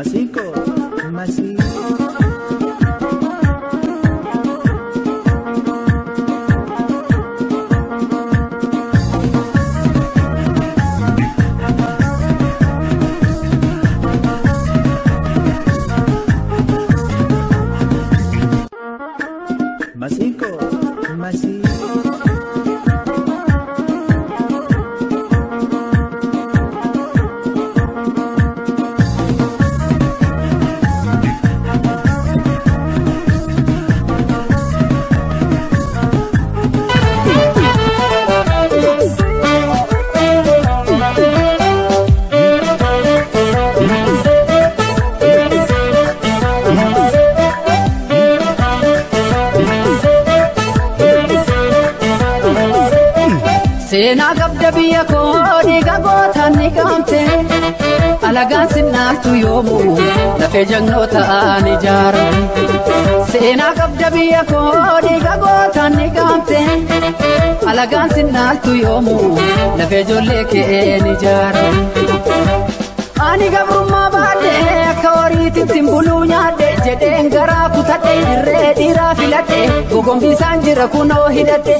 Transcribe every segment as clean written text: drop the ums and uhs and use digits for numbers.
Masico, Masico. Masico, Masico. Sena gabda biya ko diga gota nigamte alagan sinatu yomu lafe jannota anijar Sena gabda biya ko diga gota nigamte alagan sinatu yomu lafe jolle ke anijar Ani gabrumma baade kawari timbulu nyaade jeden gara kutade dire dira filate gogombi sanjira kuno hidate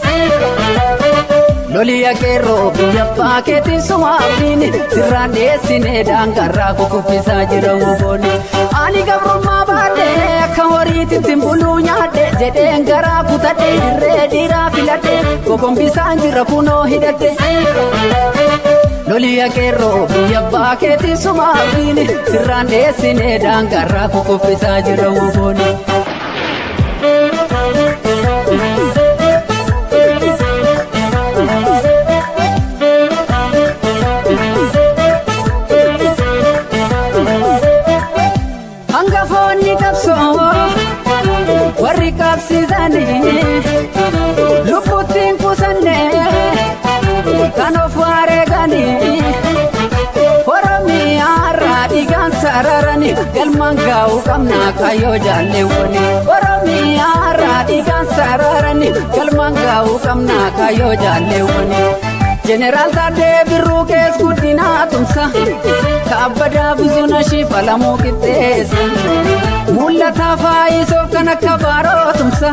Lolia kero biya paketi suwabini sirande sine dangara kukupisa jira uboni Ani gabrumma baade kawari timbulu nyaade jeden gara kutade dire dira filate gogombi sanjira kuno hidate Lolia kero biya paketi suwabini sirande sine dangara kukupisa jira uboni Warri kapsizani luputin kusanne kanofare gani Oromi aradi gansararani galmanga ukamna kayo jalewani Oromi aradi gansararani galmanga ukamna kayo jalewani General Tade Birukes Kudina Tumsa Kabada Buzuna Shifala Mokitesa Mulla Tafai Sokana Kabaro Tumsa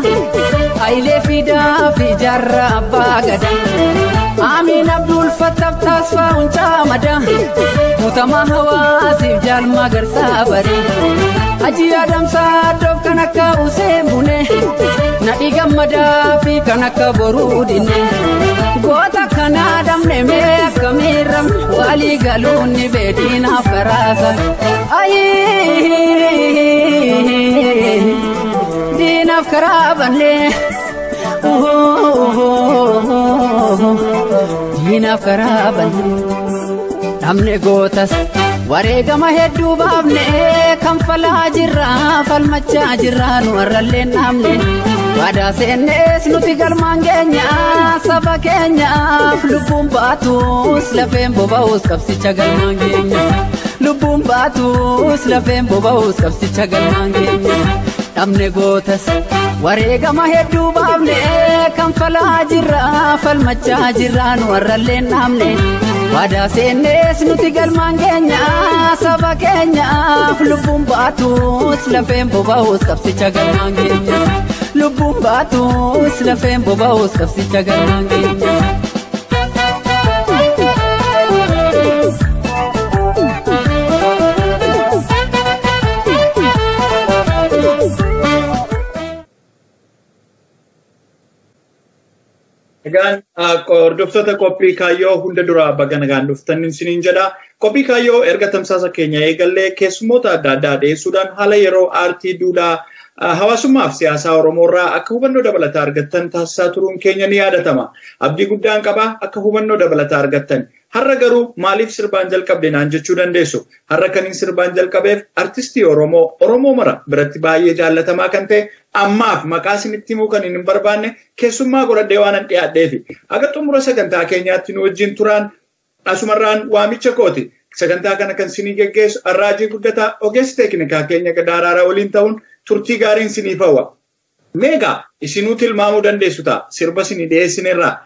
Aile Fida Fijarra Bagada Amin Abdul Fataf Tasfa Uncha Mada Mutama Hawa Sivjal Magar Sabari Haji Adam Sadov Kanaka Usembune Nadi Gamada Fi Kanaka Borudine Gota Kanadam Neme Kamiram Wali Galuni Bedina Farasa Aye Dina Karabane Dina Karabane Namne Gotas Waregama Hedu Babne Kamfala Jirra Falmacha Jirra Nuarale Namne Wada senes nuti galmangenya saba Kenya lubum batus lafem bobaus kapsicha galmangenya lubum batus lafem bobaus kapsicha galmangenya namne gotas waregama hedu babne kamfala jirra falmacha jirra nuarale namne Wada senes nuti galmangenya saba Kenya lubum batus lafem bobaus kapsicha galmangenya Lubum batus lafem bobaus kapsicha galmangenya Egaan hordoftoota qophii kaayyoo hunda dura baganagaan dhuftan isiniin jedha. Qophii kaayyoo erga tamsaasa keenya eegallee keessummoota adda addaa dhiyeessuudhaan haala yeroo aartii duudhaa hawaasummaaf siyaasaa Oromoorraa akka hubannoo dabalataa argattan taasisaa turuun keenya ni yaadatama. Abdii guddaan qaba akka hubannoo dabalataa argattan. Har'a garuu maaliif sirbaan jalqabde naan jechuu dandeessu. Har'a kaniin sirbaan jalqabeef artistii Oromoo mara biratti baay'ee jaallatamaa kan ta'e ammaaf maqaa isinitti himuu kan hin barbaanne keessummaa godhadhee waan dhiyaadheefi. Aga xumura sagantaa keenyaatti nu wajjin turaan asumarraan waamicha kooti. Sagantaa kana kan isinii geggeessu Arraajii Guddataa ogeessi teeknikaa keenya Gadaaraaraa waliin ta'uun turtii gaariin isiniif hawwa. Meegaa isinuu tilmaamuu dandeessu ta'a sirba isinii dhiyeessinerraa.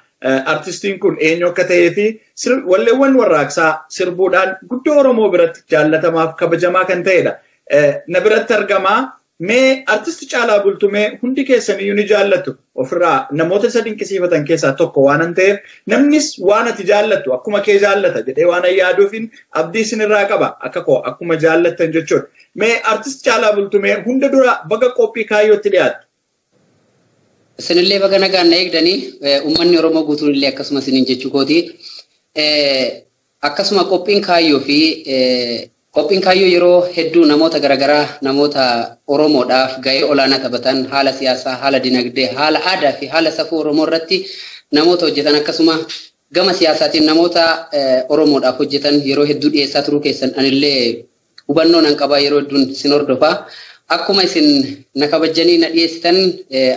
Artistiin kun eenyu akka ta'ee fi walleewwan warraaqsaa sirbuudhaan guddoo Oromoo biratti jaallatamaaf kabajamaa kan ta'edha. نبرت ترجمة ما أرتست على بولتو ما هندي كيسان يوني جالتو وفرا نموت سدين كسيفة كيسا توكو وانا انتير نمنس وانا تجالتو أكما كي جالتا جدي وانا يادو فين أبدي سن الراقبة أكاكو أكما جالتا جوشون ما أرتست على بولتو ما هند دورا بغا كوبي كايو تليات سنلي بغا نغان نيك داني أماني رومو غوتون اللي أكسما سنين جيشوكوتي أكسما كوبين كايو في Kopiin kaayyoo yeroo hedduu namoota garagaraa namoota Oromoodhaaf gahee olaanaa taphatan haala siyaasaa, haala dinagdee, haala aadaa fi haala safuu Oromoo irratti namoota hojjetan akkasuma gama siyaasaatiin namoota Oromoodhaaf hojjetan yeroo hedduu dhiyeessaa turuu keessan anillee hubannoo nan qabaa yeroo hedduun sin hordofaa. Akkuma isin na kabajanii na dhiyeessitan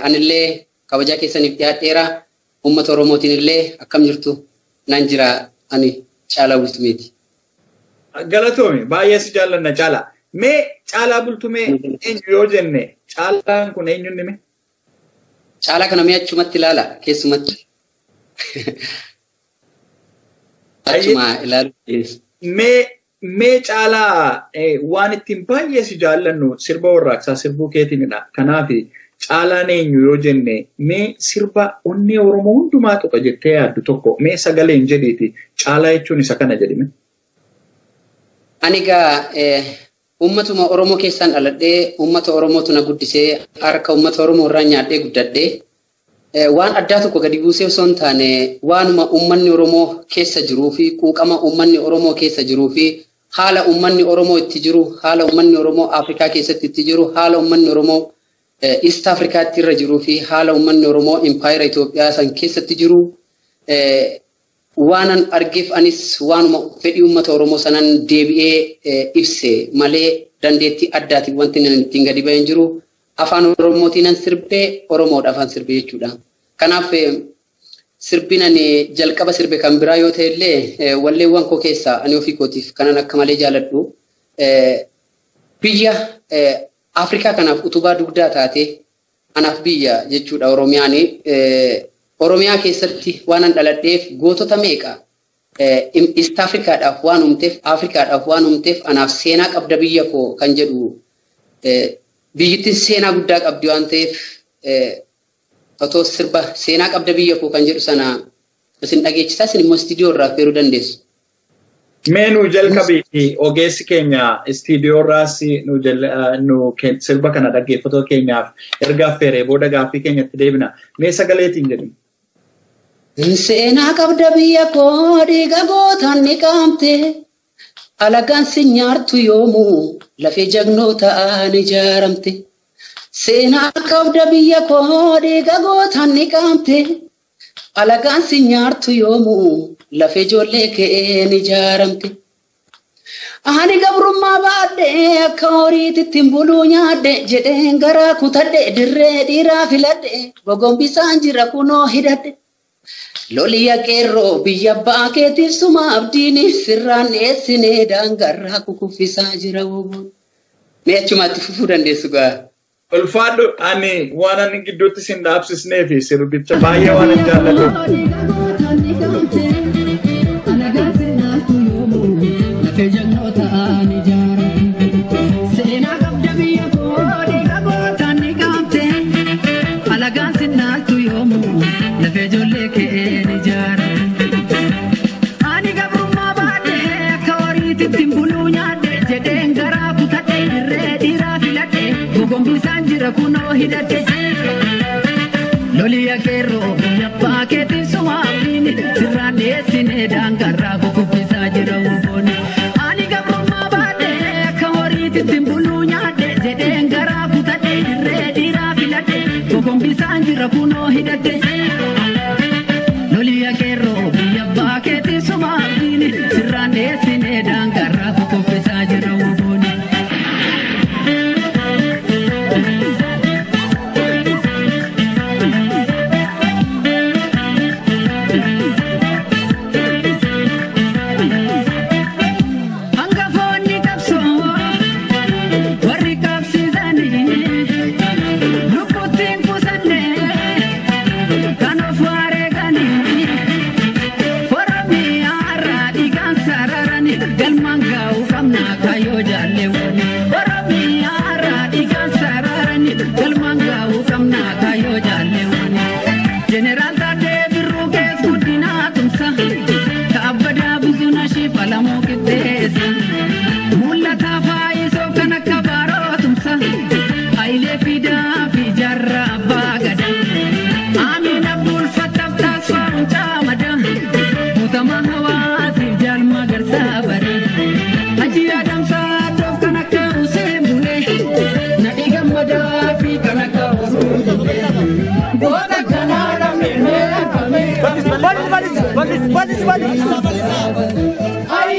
anillee kabajaa keessaniif dhiyaadheera. Uummata Oromootiin illee akkam jirtu nan jira ani Caalaa Bultumeeti. Galatomi baay'ee si jaallanna Caalaa. Mee Caalaa Bultumee eenyu yoo jenne Caalaan kun eenyu nime? Caalaa kana mee achumatti ilaala keessumatti. Achuma ilaalu. Mee Caalaa waan ittiin baay'ee si jaallannu sirba warraaqsaa sirbuu keetiinidha. Kanaaf Caalaan eenyu yoo jenne mee sirba onnee Oromoo hundumaa tuqa jettee yaaddu tokko mee sagaleen jedhiiti Caalaa jechuun isa kana jedhime. Anigaa ummatuma Oromoo keessaan dhaladhee ummata Oromootu na guddisee harka ummata Oromoo irraa nyaadhee guddadhee waan addaa tokko gadi buusee osoo hin taane waanuma ummanni Oromoo keessa jiruu fi quuqama ummanni Oromoo keessa jiruu fi haala ummanni Oromoo itti jiru haala ummanni Oromoo Afrikaa keessatti itti jiru haala ummanni Oromoo East Afrikaatti irra jiruu fi haala ummanni Oromoo Empire Itoophiyaa san keessatti jiru waanan argeef anis waanuma fedhii uummata Oromoo sanan deebi'ee ibse malee dandeettii addaatiin wanti nan ittiin gadi ba'een jiru afaan Oromootiin sirbee Oromoodha afaan sirbee jechuudha. Kanaaf sirbiin ani jalqaba sirbe kan biraa yoo ta'e illee walleewwan koo keessaa ani ofii kootiif kanan akka malee jaaladhu biyya Afrikaa kanaaf utubaa dugdaa taate anaaf biyya jechuudha Oromiyaani. Oromiyaa keessatti waanan dhaladheef gootota meeqa East Afrikaadhaaf waan uumteef Afrikaadhaaf waan uumteef anaaf seenaa qabda biyya koo kan jedhu biyyittiin seenaa guddaa qabdi waan ta'eef otoo sirba seenaa qabda biyya koo kan jedhu sana isin dhageessisaa isin immoo istiidiyoo irraa feeruu dandeessu. Meenuu jalqabii ogeessi keenya istiidiyoo irraas nu sirba kana dhaggeeffatoo keenyaaf ergaa feeree booda gaaffii keenyatti deebina. Mee sagaleetiin jedhu. Seenaa qabda biyya koo dhiiga gootaan ni qaamte alagaan si nyaartu yoomuu lafee jagnootaan ijaaramte. Seenaa qabda biyya koo dhiiga gootaan ni qaamte alagaan si nyaartu yoomuu lafee ijoollee keen ijaaramte. Ani gabrummaa baadhee akka horiititti buluu nyaadhe jedheen garaa kutadhe dirree dhiiraa filadhe gogombisaan jira kunoo hidhadhe. Loliya qeerroo biyya abbaa keetiif suma abdiin sirraan dhiyeessinee daangarraa kukuffisaa jira woboon. Mee achumatti fufuu dandeessu gaa? Ulfaadhu ani waan ani gidduutti sin dhaabsisnee fi sirbicha baay'ee waan hin jaalladhu. Loliya qeerroo biyya abbaa keetiif suma abdiin sirraan dhiyeessinee daangarraa kukuffisaa jira woboon. Ani gabrummaa baadhee akka horiititti buluu nyaadhe jedheen garaa kutadhe dirree dhiiraa filadhe gogombisaan jira kunoo hidhadhe. Loliya qeerroo biyya abbaa keetiif suma abdiin sirraan dhiyeessinee daangarraa kukuffisaa jira woboon. Galmanga ufamna kayo jale woni. nashi palamu kitesa mulata faiso kana kabaro tumsa aile fida fi jarra bagada amin abdul fatah tasfaru chamada mutama hawasi jal magar sabar haji adam sadof kana ka usembule nadi gamada fi kana ka boda kana me Badis. Ai.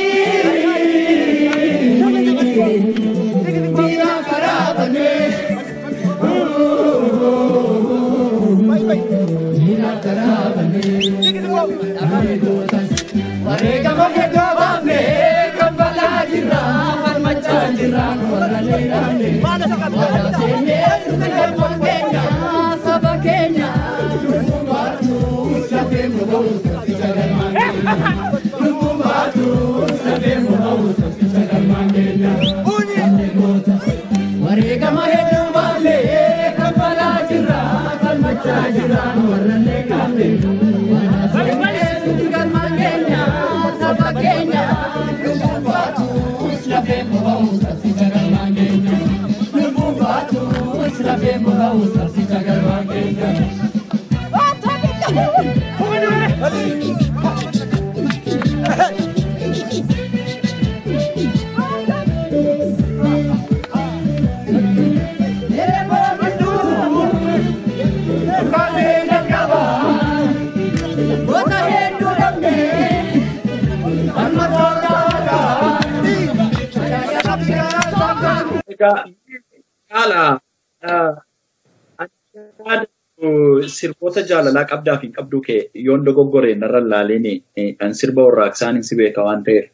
Dia karabane. Dia karabane. Mare kamoge dobame kambala jira macha jira warale rane. Mana sene Kenya sabakenya. Warga mahedu bale kapala jira kalmacha jira warne kame warga mangenya sabakenya lubatu slabe mohausa sijagal mangenya lubatu slabe mohausa sijagal mangenya Kala sirboota jaalalaa qabdaa fi qabduu kee yoon dogoggoree narra laaleenii kan sirba warraaqsaan si beeka waan ta'eef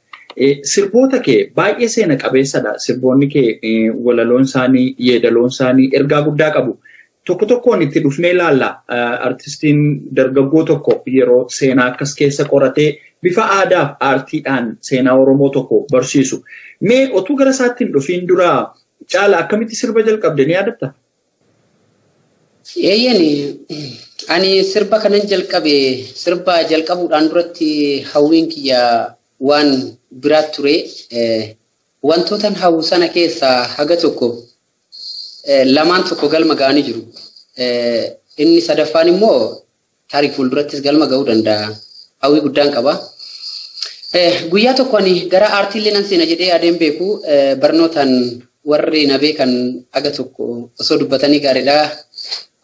sirboota kee baay'ee seena qabeessadha. Sirboonni kee walaloon isaanii yeedaloon isaanii ergaa guddaa qabu. Tokko tokkoon itti dhufnee ilaalla. Artistiin dargaggoo tokko yeroo seenaa akkas keessa qoratee bifa aadaaf aartiidhaan seenaa Oromoo tokko barsiisu. Mee otuu gara isaatti hin dhufiin dura Caala akkamitti sirba jalqabde ni yaadatta? Ani sirba kanan sirba jalqabuudhaan duratti hawwiin kiyya waan biraa ture. Wantootan hawwu sana keessaa haga tokko lamaan tokko galma ga'anii jiru. Inni sadaffaan immoo tarii fuuldurattis galma ga'uu danda'a. Hawwii guddaan qaba. Guyyaa tokko ani gara aartiilee nan seena jedhee adeem beeku barnootaan warri na beekan aga tokko osoo dubbatanii gaariidha.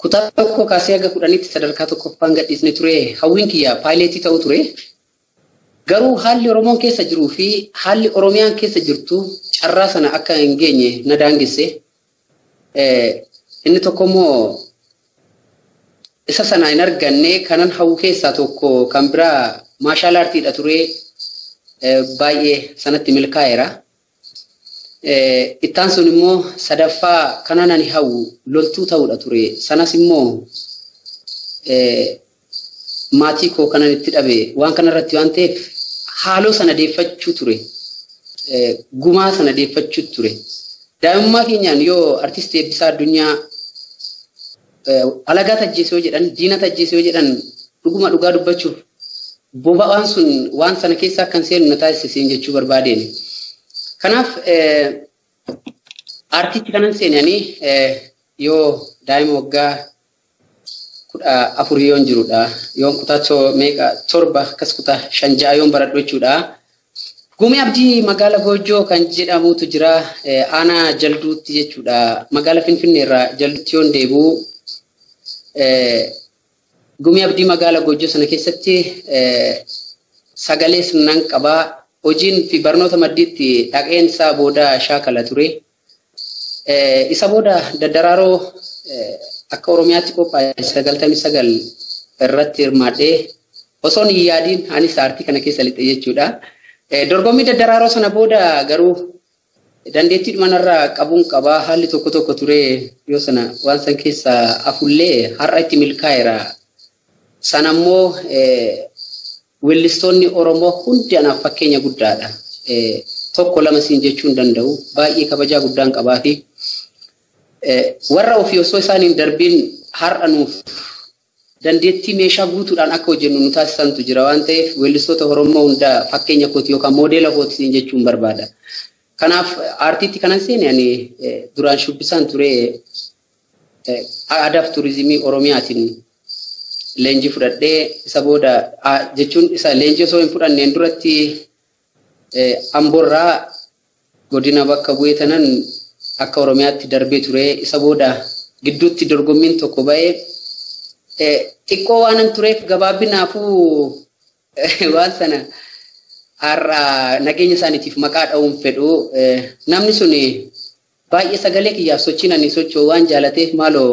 Kutaa tokko kaasee aga 10tti sadarkaa tokkoffaan gadhiisne ture. Hawwiin kiyya paayileetii ta'uu ture. Garuu haalli Oromoon keessa jiruu fi haalli Oromiyaan keessa jirtu carraa sana akka hin geenye na daangesse. Inni tokko immoo isa sana hin arganne kanan hawwu keessaa tokko kan biraa maashaal aartiidha ture. Baay'ee sanatti milkaa'eera. Ittaan sun immoo sadaffaa kanan ani hawwu loltuu ta'uudha ture. Sanas immoo maatii koo kanan itti dhabe waan kanarratti waan ta'eef haaloo sana deeffachuu ture. Gumaa sana deeffachuu ture. Daa'imummaa keenyaan yoo artistii Eebbisaa Addunyaa alagaa tajjeesoo jedhan, diina tajjeesoo jedhan dhuguma dhugaa dubbachuuf boba'aan sun waan sana keessaa kan seenu na taasiseen jechuu barbaadeen. Kanaaf aartichi kanan seenanii yoo daa'ima waggaa 14 yoon jirudha. Yoon kutaa 7 akkas kutaa 5 yoon baradhu jechuudha. Gumii Abdii magaala Goojoo kan jedhamutu jira. Aanaa Jalduutti jechuudha. Magaala Finfinnee irraa Jalduutti yoon deebi'u Gumii Abdii magaala Goojoo sana keessatti sagalee sirnaan qabaa. Hojiin fi barnoota maddiitti dhaqeen isaa booda shaakala ture. Isa booda daddaraaroo akka Oromiyaatti qophaa'e 99 irratti hirmaadhee osoo hin yaadiin anis aartii kana keessa lixee jechuudha. Dorgommii daddaraaroo sana booda garuu dandeettii dhumanarraa qabuun qabaa haalli tokko ture yoo sana waan san keessa afullee har'a itti milkaa'eera. Sanammoo weellistoonni Oromoo hundi anaaf fakkeenya guddaadha. Tokko lama siin jechuun danda'u baay'ee kabajaa guddaan qabaa fi warra ofii osoo isaaniin darbiin har'a nuuf dandeettii meeshaa guutuudhaan akka hojjennu nu taasisantu jira waan ta'eef weellistoota Oromoo hunda fakkeenya kooti yookaan moodeela kooti jechuun barbaada. Kanaaf aartiitti kanan seene ani duraan shubbisaan ture aadaa fi turizimii Oromiyaatiin leenjii fudhadhee isa booda jechuun isa leenjii osoo hin fudhanneen duratti Amboorraa godina bakka bu'ee tanan akka Oromiyaatti darbee ture isa booda gidduutti dorgommiin tokko ba'ee xiqqoo waanan tureef gabaabinaafuu waan sana har'a nageenya isaaniitiif maqaa dha'uun fedhu namni sun baay'ee sagalee kiyyaaf sochiin ani socho'u waan jaalateef maaloo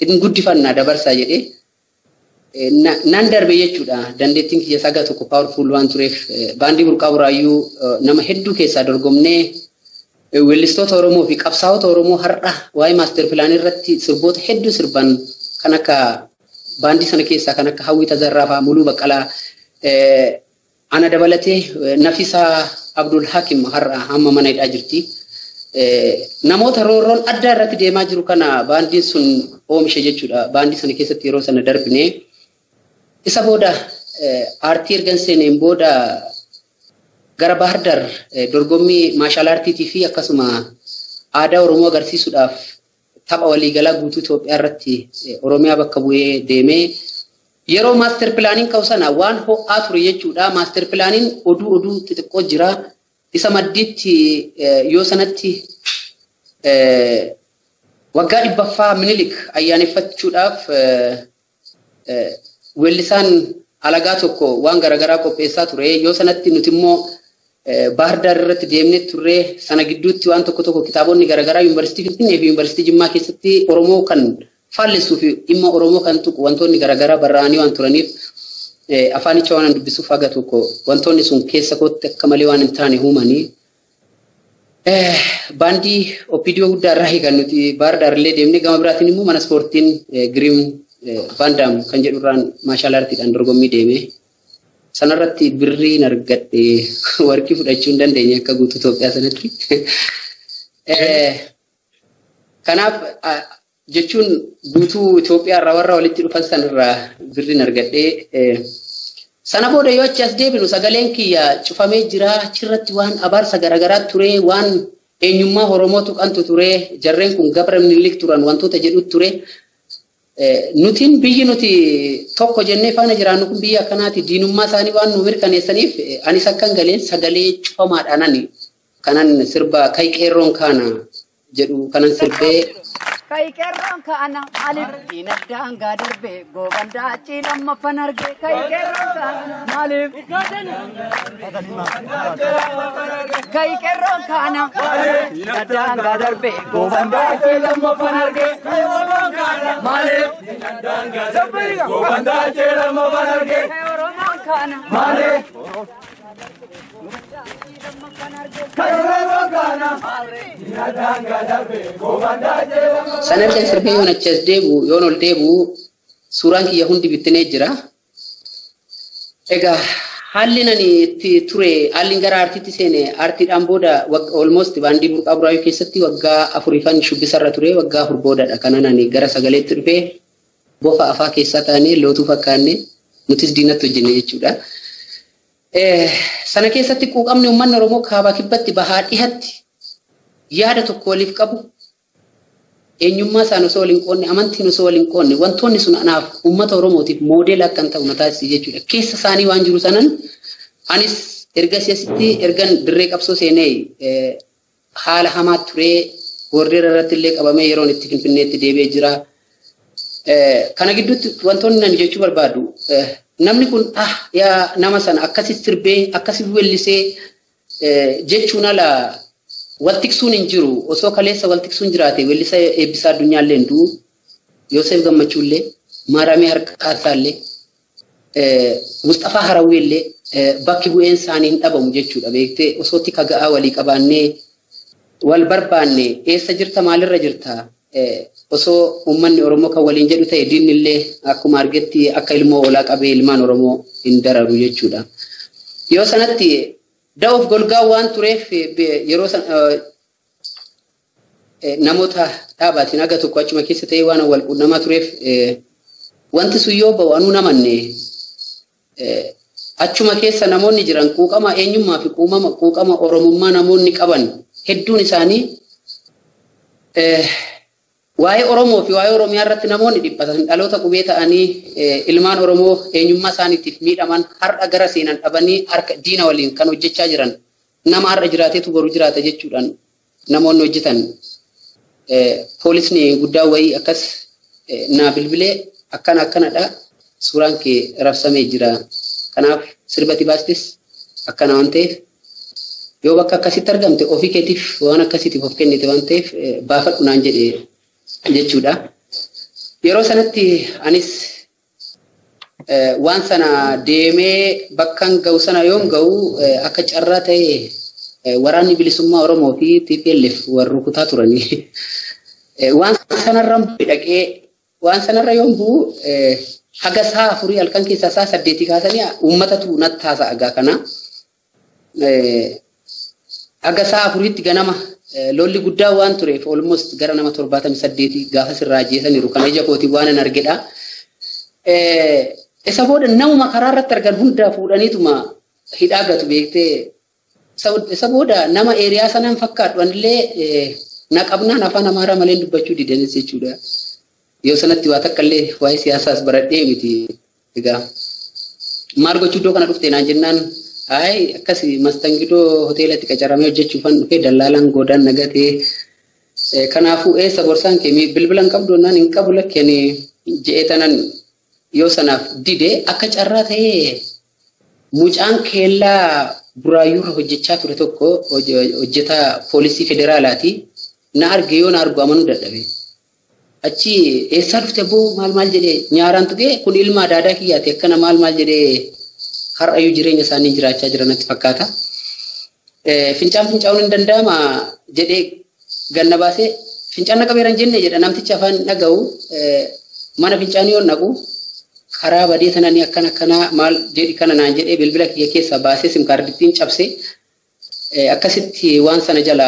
hin guddifannaa dabarsaa jedhee nan darbe jechuudha dandeettiin kiyya saga tokko powerful waan tureef baandii burqaa buraayyuu nama hedduu keessaa dorgomnee weellistoota Oromoo fi qabsaa'ota Oromoo har'a waa'ee maaster pilaanii irratti sirboota hedduu sirban kan akka baandii sana keessaa kan akka Hawwii Tazarraa fa'aa Muluu Baqqalaa ana dabalatee Nafisaa Abdul Hakim har'a amma mana hidhaa jirti. Namoota roorroon adda irratti deemaa jiru kana baandiin sun oomishe jechuudha. Baandii sana keessatti yeroo sana darbine isa booda aartii ergan seeneen booda gara Bahar Dar dorgommii maashaal aartiitii fi akkasuma aadaa Oromoo agarsiisuudhaaf tapha waliigalaa guutuu Itoophiyaa irratti Oromiyaa bakka bu'ee deemee yeroo maaster pilaaniin ka'u sana waan ho'aa ture jechuudha. Maaster pilaaniin oduu xixiqqoo jira. Isa maddiitti yoo sanatti waggaa 100ffaa Minilik ayyaaneffachuudhaaf weellisaan alagaa tokko waan garaagaraa qopheessaa ture. Yoo sanatti nuti immoo Bahar Dar irratti deemnee turre sana gidduutti waan tokko kitaabonni garaagaraa yuunivarsiitii Finfinnee fi yuunivarsiitii Jimmaa keessatti Oromoo kan faallessuu fi dhimma Oromoo kan tuqu wantoonni garaagaraa barraa'anii waan turaniif afaanicha waan dubbisuuf haga tokko wantoonni sun keessa kootti akka malee waan hin taane uumanii baandii Opiidiyoo guddaa irraa eegan nuti Bahar Dar illee deemnee gama biraatiin immoo mana ispoortiin Giriim Vaandaam kan jedhurraan maashaal aartiidhaan dorgommii deeme. Sanarratti birriin argadhe warqii fudhachuu hin dandeenye akka guutuu Itoophiyaa sanatti. Kanaaf jechuun guutuu Itoophiyaa irraa warra walitti dhufan sanarraa birriin argadhe. Sana booda yoo achi as deebinu sagaleen kiyya cufamee jira achirratti waan abaarsa garaagaraa ture waan eenyummaa Oromoo tuqantu ture jarreen kun Gabra Minilik turan wantoota jedhu ture. Nutiin biyyi nuti tokko jennee faana jiraannu kun biyya akkanaati diinummaa isaanii waan nu mirkaneessaniif anis akkan galeen sagalee cufamaadhaan kanan sirba Kayqeerroon kaana jedhu kanan sirbee Kayqeerroon kaana maaliif diinagdaan gaa darbe goobandaa achi lammaffan arge Kayqeerroon kaana maaliif Kayqeerroon kaana diinagdaan gaa darbe goobandaa achi lammaffan arge maaliif diinagdaan gaa darbe goobandaa achi lammaffan arge Oromoon kaana maaliif sanarra sirbee yoon achas deebu yoon ol deebu suuraan kiyya hundi bittinee jira. Egaa haalli nani itti ture haalli gara aartiitti seene aartiidhaan booda almost baandii burqaa buraayyuu keessatti waggaa 4 shubbisarra ture waggaa 4 boodadha kana nani gara sagaleetti dhufee bofa afaa keessaa taanee lootuu fakkaannee nutis diinatti hojjenne jechuudha. Sana keessatti quuqamni uummanni Oromoo kaabaa kibbatti bahaa dhihatti yaada tokko waliif qabu eenyummaa isaan osoo waliin qoonne amantiin osoo waliin qoonne wantoonni sun anaaf uummata Oromootiif moodeela akkan ta'u na taasise jechuudha. Keessa isaanii waan jiru sanan anis erga siyaasitti ergan dirree qabsoo seenee haala hamaa turee warreera irratti illee qabamee yeroon itti Finfinneetti deebi'ee jira. Kana gidduutti wantoonni nan jechuu barbaadu namni kun yaa nama sana akkasi sirbee akkasi weellisee jechuun ala waltiqsuun hin jiru osoo kaleessa waltiqsuun jiraate weellisa eebbisaa addunyaa illee nduu Yoosef Gammachuu illee Maaramee Harqaasaa illee Mustafaa Harawee illee bakki bu'een isaanii hin dhabamu jechuudha beektee osoo tika ga'aa walii qabaannee wal barbaanne eessa jirta maalirra jirta osoo uummanni Oromoo kan waliin jedhu ta'e diinni illee akkuma argetti akka ilmoo olaa qabee ilmaan Oromoo hin dararu jechuudha. Yoo sanatti da'oof golgaa waan tureef yeroo namoota dhaabaatiin aga tokko achuma keessa ta'ee waan wal quunnamaa tureef wanti sun yoo ba'u anuu namanne achuma keessa namoonni jiran quuqama eenyummaa fi quuqama oromummaa namoonni qaban hedduun isaanii waa'ee Oromoo fi waa'ee Oromiyaa irratti namoonni dhiphatan dhaloota qubee ta'anii ilmaan Oromoo eenyummaa isaaniitiif miidhaman har'a gara seenan dhabanii harka diina waliin kan hojjechaa jiran nama har'a jiraateetu boru jiraata jechuudhaan namoonni hojjetan poolisni guddaa wayii akkas naa bilbilee akkanadha suuraan kee rabsamee jira kanaaf sirbati baastis akkana waan ta'eef yoo bakka akkasitti argamte ofii keetiif waan akkasiitiif of kennite waan ta'eef baafadhu naan jedhee jechuudha. Yeroo sanatti anis waan sana deemee bakkan ga'u sana yoon ga'u akka carraa ta'e waraanni bilisummaa Oromoo fi TPLF warra rukutaa turanii waan sanarra dhaqee waan sanarra yoon bu'u haga saa afurii halkan keessaa saa 8 kaasanii uummatatu natti haasa'aa kana haga saa afuriitti ganama lolli guddaa waan tureef almost gara nama 78 gaafa sirraa jeesaniiru kana ija kootii waan hin argedha. Isa booda namuma karaa irratti argan hundaa fuudhaniituma hidhaagatu beektee isa booda nama eeriyaa sanaan fakkaadhu anillee na qabnaan afaan Amaaraa malee dubbachuu didanis jechuudha. Yoo sanatti waa takkallee waa'ee siyaasaas baradhee miti egaa maal gochuu iddoo kana dhufte naan jennaan ay akkasi mastangidoo hoteelatti qacaramee hojjechuufan dhufee dallaalaan godaan nagatee kanaafuu eessa borsaan kee bilbilan qabdu naan hin qabu lakkeen je'ee tanan yoo sanaaf dide akka carraa ta'ee mucaan keellaa buraayyuu hojjechaa ture tokko hojjetaa poolisii federaalaati na arge yoo na argu amanuu dadhabe achi eessaa dhufte boo maal jedhee nyaaraan tuqee kun ilma daadaa kiyyaati akkana maal jedhee har'ayyuu jireenya isaanii jiraachaa jiranatti fakkaata. Fincaan hin danda'ama jedhee ganna baasee fincaan naqabeeran jenne jedha namtichi afaan dhaga'u mana fincaanii yoo naqu karaa badee sananii akkana maal jedhi kana naan jedhee bilbila kiyya keessaa baasee simkaardittiin cabsee akkasitti waan sana jala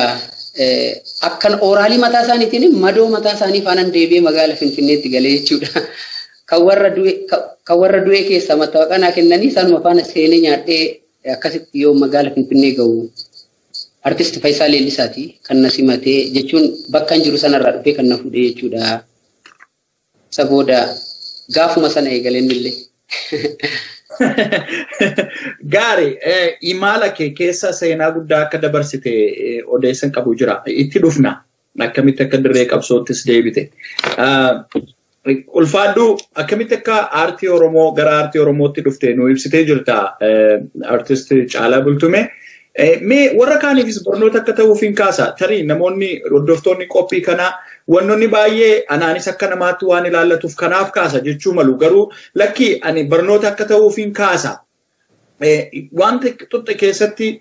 akkan ooraalii mataa isaaniitiin madoo mataa isaanii faanaan deebi'ee magaala Finfinneetti galee jechuudha. Kan warra du'ee keessaa mattawaqaa naa kennanii sanuma faana seenee nyaadhee akkasitti yoo magaala Finfinnee ga'u artisti Faayisaa Leellisaati kan na simatee jechuun bakka hin jiru sanarraa dhufee kan na fuudhee jechuudha. Isa booda gaafuma sana eegaleen illee. Gaarii imala kee keessa seenaa guddaa akka dabarsite odeessan qabu jira. Itti dhufna akkamitti akka dirree qabsoottis deebite. Ulfaadhu akkamitti akka aartii Oromoo gara aartii Oromootti dhufte nu ibsitee jirta artist Caalaa Bultumee. Mee warra kaaniifis barnoota akka ta'uuf hin kaasa tarii namoonni hordoftoonni qophii kanaa wantoonni baay'ee anaanis akka namaatti waan ilaallatuuf kanaaf kaasa jechuu malu garuu lakkii ani barnoota akka ta'uuf hin kaasa wanta xuxxe keessatti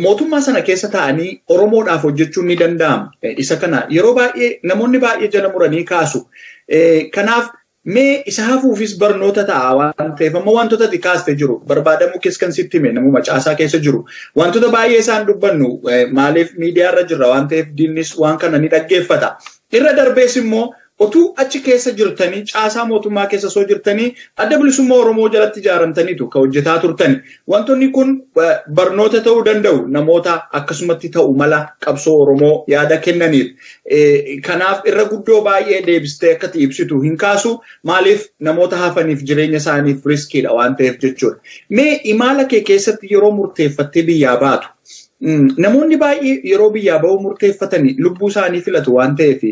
mootummaa sana keessa ta'anii Oromoodhaaf hojjechuun ni danda'ama isa kana yeroo baay'ee namoonni baay'ee jala muranii kaasu kanaaf mee isa hafuufis barnoota ta'a waan ta'eef amma wantoota kaaste jiru barbaadamuu keessan sitti hime namuma caasaa keessa jiru wantoota baay'ee isaan dubbannu maaliif miidiyaa irra jirra waan ta'eef diinnis waan kana ni dhaggeeffata irra darbees immoo otuu achi keessa jirtanii caasaa mootummaa keessa soo jirtanii adda bilisummaa Oromoo jalatti ijaaramtaniitu ka hojjetaa turtani wantoonni kun barnoota ta'uu danda'u namoota akkasumatti ta'u mala qabsoo Oromoo yaada kennaniif kanaaf irra guddoo baay'ee deebistee akkati ibsitu hin kaasu maaliif namoota hafaniif jireenya isaaniif riskiidha waan ta'eef jechuudha mee imala kee keessatti yeroo murteeffattee biyyaa baatu namoonni baay'ee yeroo biyyaa ba'uu murteeffatanii lubbuu isaanii filatu waan ta'eef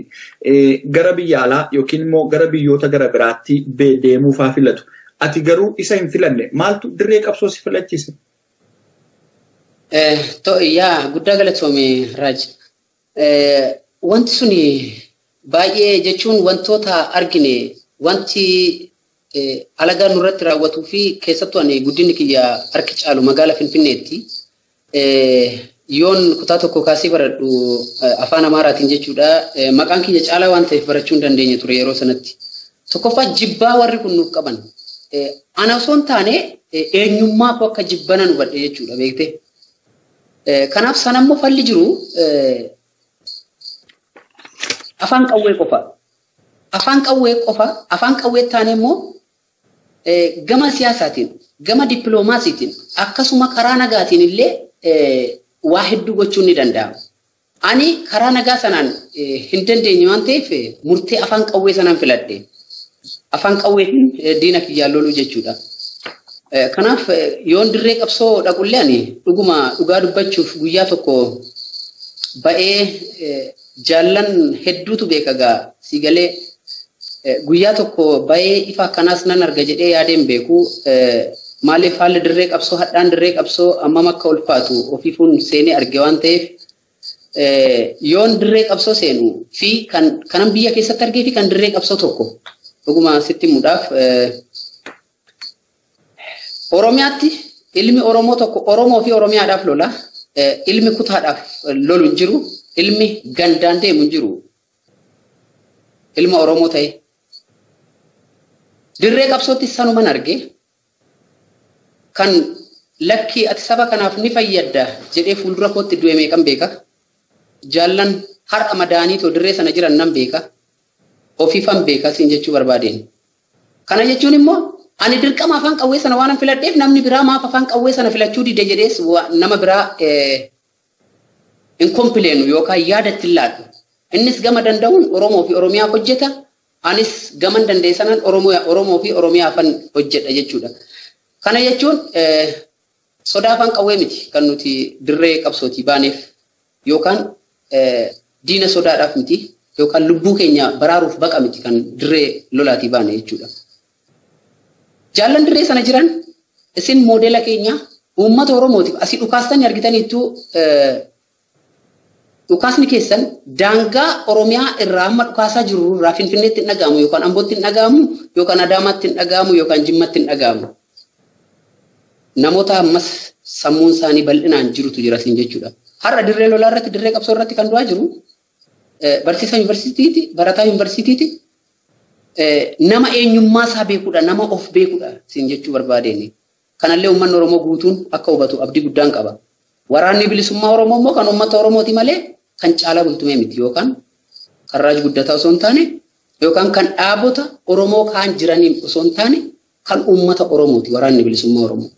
gara biyya alaa yookiin immoo gara biyyoota gara biraatti deemuufaa filatu. Ati garuu isa hin filanne maaltu dirree qabsoo si filachiise? Yaa guddaa galatoome Raaj. Wanti suni baay'ee jechuun wantoota argine wanti alagaan nurratti raawwatuu fi keessattuu ani guddinni kiyya harki caalu magaala Finfinneetti. Yoon kutaa tokko kaasee baradhu afaan Amaaraatiin jechuudha maqaan kiyya Caalaa waan ta'eef barachuu hin dandeenye ture yeroo sanatti tokkoffaa jibbaa warri kun nuuf qaban ana osoo hin taane eenyummaa koo akka jibbana nu badhe jechuudha beektee kanaaf sanammoo falli jiru afaan qawwee qofa afaan qawwee taane immoo gama siyaasaatiin, gama dippiloomaasiitiin akkasuma karaa nagaatiin illee waa hedduu gochuun ni danda'ama. Ani karaa nagaa sanaan hin dandeenye waan ta'eef murtee afaan qawwee sanaan filadhe. Afaan qawweetiin diina kiyyaa loluu jechuudha. Kanaaf yoon dirree qabsoo dhaqullee ani dhugaa dubbachuuf guyyaa tokko ba'ee jaallan hedduutu beeka gaa siigalee guyyaa tokko ba'ee ifa akkanaas nan arga jedhee yaadeen beeku maaliif haalli dirree qabsoo hadhaan dirree qabsoo ammam akka ulfaatu ofiifuun seenee arge waan ta'eef yoon dirree qabsoo seenu fi kanan biyya keessatti argee fi kan dirree qabsoo tokko dhuguma sitti muudhaaf Oromiyaatti ilmi Oromoo tokko Oromoo fi Oromiyaadhaaf lola ilmi kutaadhaaf lolu hin jiru ilmi gandaan deemu hin jiru ilma Oromoo ta'e dirree qabsootti sanuman arge kan lakki ati saba kanaaf ni fayyadda jedhee fuuldura kootti du'e meeqan beeka jaallan har'a madaanii too dirree sana jiran nan beeka ofiifan beeka siin jechuu barbaadeen kana jechuun immoo ani dirqama afaan qawwee sana waan filadheef namni biraa maaf afaan qawwee sana filachuu dide jedhees nama biraa in kompileenu yookaan yaadatti laadhu innis gama danda'uun Oromoo fi Oromiyaa hojjeta anis gaman danda'e sanaan Oromoo fi Oromiyaa afaan hojjedha jechuudha. Kana jechuun sodaa afaan qawwee miti kan nuti dirree qabsootii baaneef yookaan diina sodaadhaaf miti yookaan lubbuu keenya baraaruuf baqa miti kan dirree lolaatii baane jechuudha. Jaallan dirree sana jiran isin moodela keenya uummata Oromootiif asii dhukaastanii argitaniittu dhukaasni keessan daangaa Oromiyaa irraa amma dhukaasaa jiru irraa Finfinneetti hin dhaga'amu yookaan Ambootti hin dhaga'amu yookaan Adaamaatti hin dhaga'amu yookaan Jimmatti hin dhaga'amu. Namoota ammas sammuun isaanii bal'inaan jirutu jira siin jechuudha. Har'a dirree lolaa irratti dirree qabsoo irratti kan du'aa jiru barsiisaa yuunivarsiitiiti barataa yuunivarsiitiiti. Nama eenyummaa isaa beekuudha nama of beekuudha siin jechuu barbaadeen kanallee uummanni Oromoo guutuun akka hubatu abdii guddaan qaba. Waraanni bilisummaa Oromoo immoo kan uummata Oromooti malee kan caalaa bultumee miti yookaan kan raajii guddataa osoo hin taane yookaan kan dhaabota Oromoo kaan jiraniin osoo hin taane kan uummata Oromooti waraanni bilisummaa Oromoo.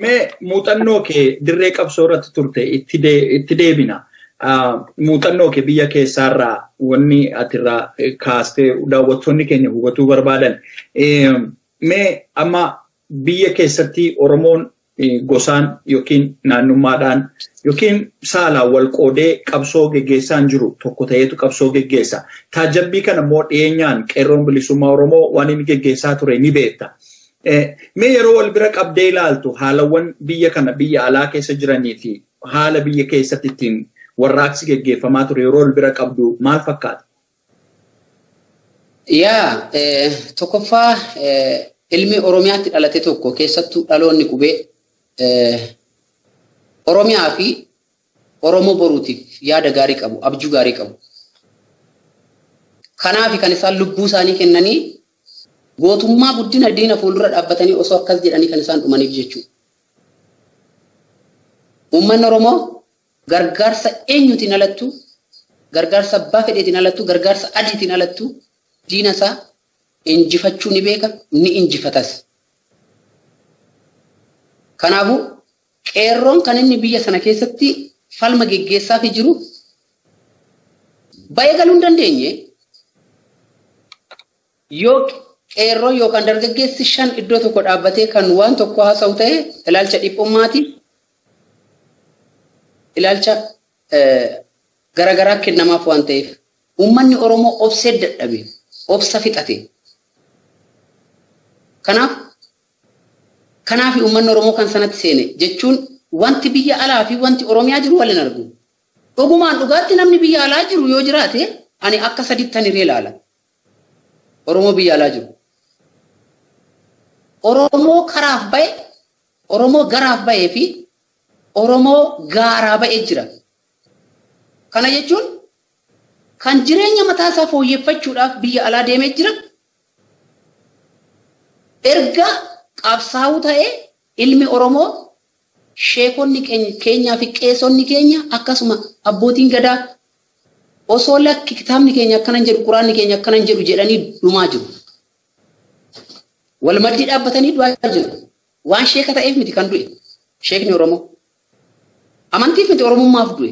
Mee muuxannoo kee dirree qabsoo irratti turte itti deebina. Muuxannoo kee biyya keessaarraa wanni atirraa kaastee daawwattoonni keenya hubatuu barbaadan. Mee amma biyya keessatti Oromoon gosaan yookiin naannummaadhaan yookiin saalaan wal qoodee qabsoo geggeessaan jiru tokko ta'eetu qabsoo geggeessa. Taajabbii kana immoo dhiyeenyaan qeerroon bilisummaa Oromoo waan inni geggeessaa ture ni beekta. Mee yeroo wal bira qabdee ilaaltu haalawwan biyya kana biyya alaa keessa jiranii fi haala biyya keessatti ittiin warraaqsi geggeeffamaa ture yeroo wal bira qabdu maal fakkaata? Yaa tokkoffaa ilmi Oromiyaatti dhalate tokko keessattuu dhaloonni qubee Oromiyaa fi Oromoo boruutiif yaada gaarii qabu, abjuu gaarii qabu. Kanaaf kan isaan lubbuu isaanii kennanii gootummaa guddina diina fuuldura dhaabbatanii osoo akkas jedhanii kan isaan dhumaniif jechuudha. Uummanni Oromoo gargaarsa eenyuutiin alattu, gargaarsa abbaa fedheetiin alattu, gargaarsa adiitiin alattu diina isaa injifachuu ni beeka, ni injifatas. Kanaafuu qeerroon kan inni biyya sana keessatti falma geggeessaa fi jiru baay'ee galuu hin dandeenye yoo qeerroo yookaan dargaggeessi 5 iddoo tokko dhaabbatee kan waan tokko haasa'u ta'e ilaalcha dhiphummaati ilaalcha garagaraa kennamaaf waan ta'eef uummanni Oromoo obsee dadhabe obsa fixate kanaaf uummanni Oromoo kan sanatti seene jechuun wanti biyya alaa fi wanti Oromiyaa jiru waliin argu. Dhugumaan dhugaatti namni biyya alaa jiru yoo jiraate ani akka sadittan hiree ilaala. Oromoo biyya alaa jiru. Oromoo karaaf ba'e, Oromoo garaaf ba'ee fi Oromoo gaaraa ba'ee jira. Kana jechuun kan jireenya mataa isaa fooyyeffachuudhaaf biyya alaa deemee jira. Erga qabsaa'uu ta'ee ilmi Oromoo sheekonni keenyaa fi qeesonni keenya akkasuma abbootiin gadaa osoo lakki kitaabni keenya akkanan jedhu quraanni keenya akkanan jedhu jedhanii dhumaa jiru. والمجد أبتني دواجر وان شيخ تأيف متي كان دوي شيخ نورمو أمانتي في أورمو ما في دوي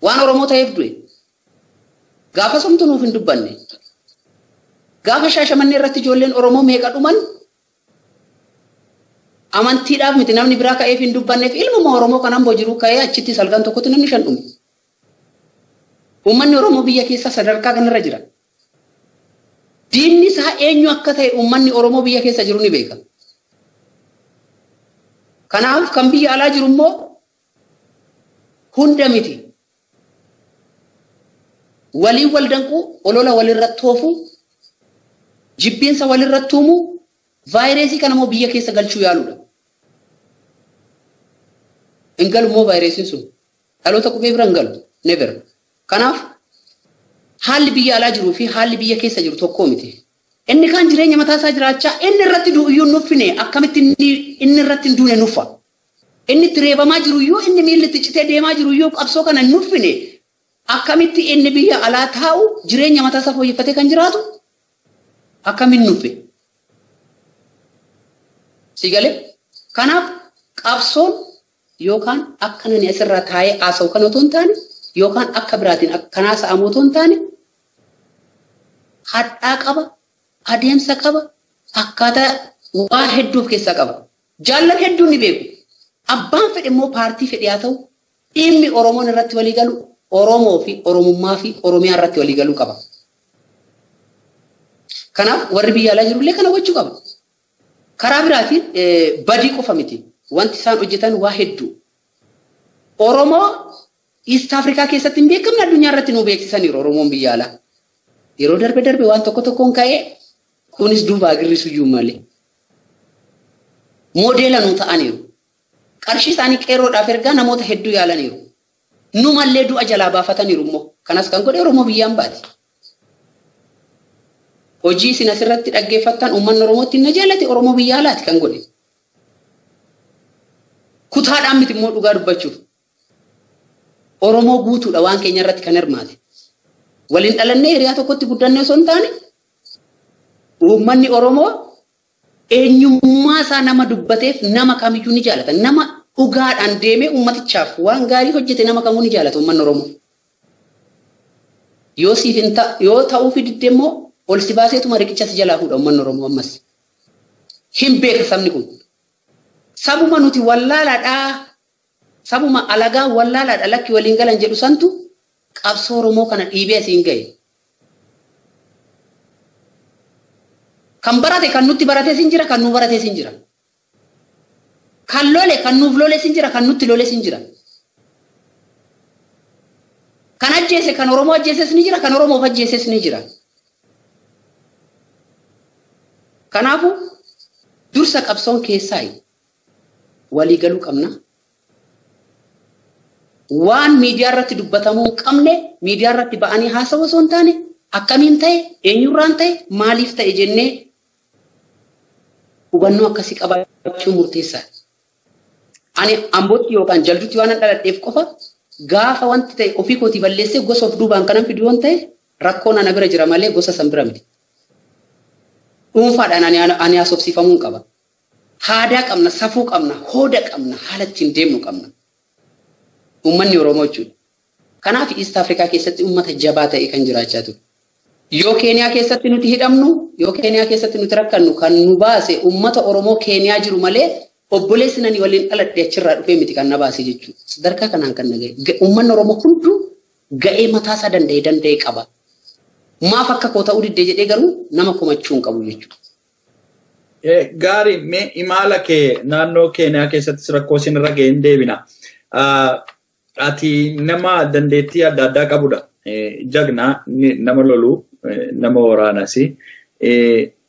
وان أورمو تأيف دوي غافا سمتنو في دباني غافا شاشا من نرتي جولين أورمو ميقا دومان أمانتي داف متي نامني براكا أيف دباني في علم ما أورمو كنام بوجرو كايا أجتي سالغان توكوتو نمني شان ummanni Oromoo biyya keessa sadarkaa kanarra jira. Diinni isaa eenyu akka ta'e ummanni Oromoo biyya keessa jiru ni beeka. Kanaaf kan biyya alaa jiru immoo hunda miti. Waliin wal danquu, olola walirratti oofuu, jibbiinsa walirratti uumuu, vaayirasii kana immoo biyya keessa galchuu yaaluudha. Hin galu immoo vaayirasiin sun. Dhaloota qubee bira hin galu. Never. Kanaaf haalli biyya alaa jiruu fi haalli biyya keessa jiru tokko miti. Inni kan jireenya mataa isaa jiraachaa inni irratti du'uyyuu nuffine akkamitti inni irratti duune nuffa. Inni itti reebamaa jiruyyuu inni miilli itti citee deemaa jiruyyuu qabsoo kana nuffine akkamitti inni biyya alaa taa'u jireenya mataa isaa fooyyeffatee kan jiraatu akkamiin nuffe. Sigalee kanaaf qabsoon yookaan akka nani asirraa taa'ee haasa'u kan otoo hin taane yookaan akka biraatiin akkanaa sa'amu otoo hin taane hadhaa qaba, adeemsa qaba, akkaataa waa hedduu of keessaa qaba. Jaallan hedduun ni beeku. Abbaan fedhe immoo paartii fedhe haa ta'u dhimmi Oromoon irratti walii galu Oromoo fi Oromummaa fi Oromiyaa irratti walii galuu qaba. Kanaaf warri biyya alaa jirullee kana gochuu qaba. Karaa biraatiin badii qofa miti. Wanti isaan hojjetan waa hedduu. Oromoo East Africa keessatti hin beekamne addunyaa irratti nu beeksisaniiru Oromoon biyya alaa. Yeroo darbe waan tokko tokkoon ka'ee kunis duuba agirrisuyyuu malee. Moodeela nu ta'aniiru. Qarshii isaanii qeerroodhaaf ergaa namoota hedduu yaalaniiru. Nu mallee du'a jalaa baafataniiru immoo. Kanas kan godhe Oromoo biyyaan baati. Hojii isin asirratti dhaggeeffattan uummanni Oromootti na jaallate Oromoo biyya alaati kan godhe. Kutaadhaan miti immoo dhugaa dubbachuuf. Oromoo guutuudha waan keenya irratti kan hirmaate. Waliin dhalannee hiriyaa tokkotti guddannee osoo hin taane uummanni Oromoo eenyummaa isaa nama dubbateef nama kamiyyuu ni jaallata. Nama dhugaadhaan deemee uummatichaaf waan gaarii hojjete nama kamuu ni jaallata uummanni Oromoo. Yoo ta'uu fi didde immoo ol si baaseetuma riqicha si jalaa fuudha uummanni Oromoo ammas. Hin beeka sabni kun. Sabuma nuti wallaalaadhaa. Sabuma alagaa wallaalaadha lakki waliin galan jedhu santu qabsoo Oromoo kana dhiibee asiin gahe. Kan barate kan nutti barate sin jira kan nu barate sin jira. Kan lole kan nuuf lole sin jira kan nutti lole sin jira. Kan ajjeese kan Oromoo ajjeeses ni jira kan Oromoof ajjeeses ni jira. Kanaafuu dursa qabsoon keessaa walii galuu qabna. Waan miidiyaa irratti dubbatamuu hin qabne miidiyaa irratti ba'anii haasawuu osoo hin taane akkamiin ta'e eenyurraan ta'e maaliif ta'e jennee hubannoo akkasii qabaachuu murteessaa. Ani Ambootti yookaan Jalduutti waan dhaladheef qofa gaafa wanti ta'e ofii kootii balleessee gosa of duubaan kanan fidu yoon ta'e rakkoon ana bira jira malee gosa san bira miti. Dhuunfaadhaan ani haasofsiifamuu hin qaba. Aadaa qabna, safuu qabna, hooda qabna, haala ittiin deemnu qabna. Uummanni Oromoo jechuudha. Kanaaf East Africa keessatti uummata jabaa ta'e kan jiraachaa ture. Yoo Keeniyaa keessatti nuti hidhamnu, yoo Keeniyaa keessatti nuti rakkannu kan nu baase uummata Oromoo Keeniyaa jiru malee obboleessi nani waliin dhaladhe achirraa dhufee miti kan na baase jechuudha. Sadarkaa kanaan kan naga'e. Uummanni Oromoo hunduu ga'ee mataasaa danda'e qaba. Maaf akka koo ta'uu diddee jedhee garuu nama komachuu hin qabu jechuudha. Gaarii mee imala kee naannoo Keeniyaa keessatti rakkoo isinirra ga'e hin deebina. Ati nama dandeettii adda addaa qabudha. Jagnaa nama loluu nama waraanasi.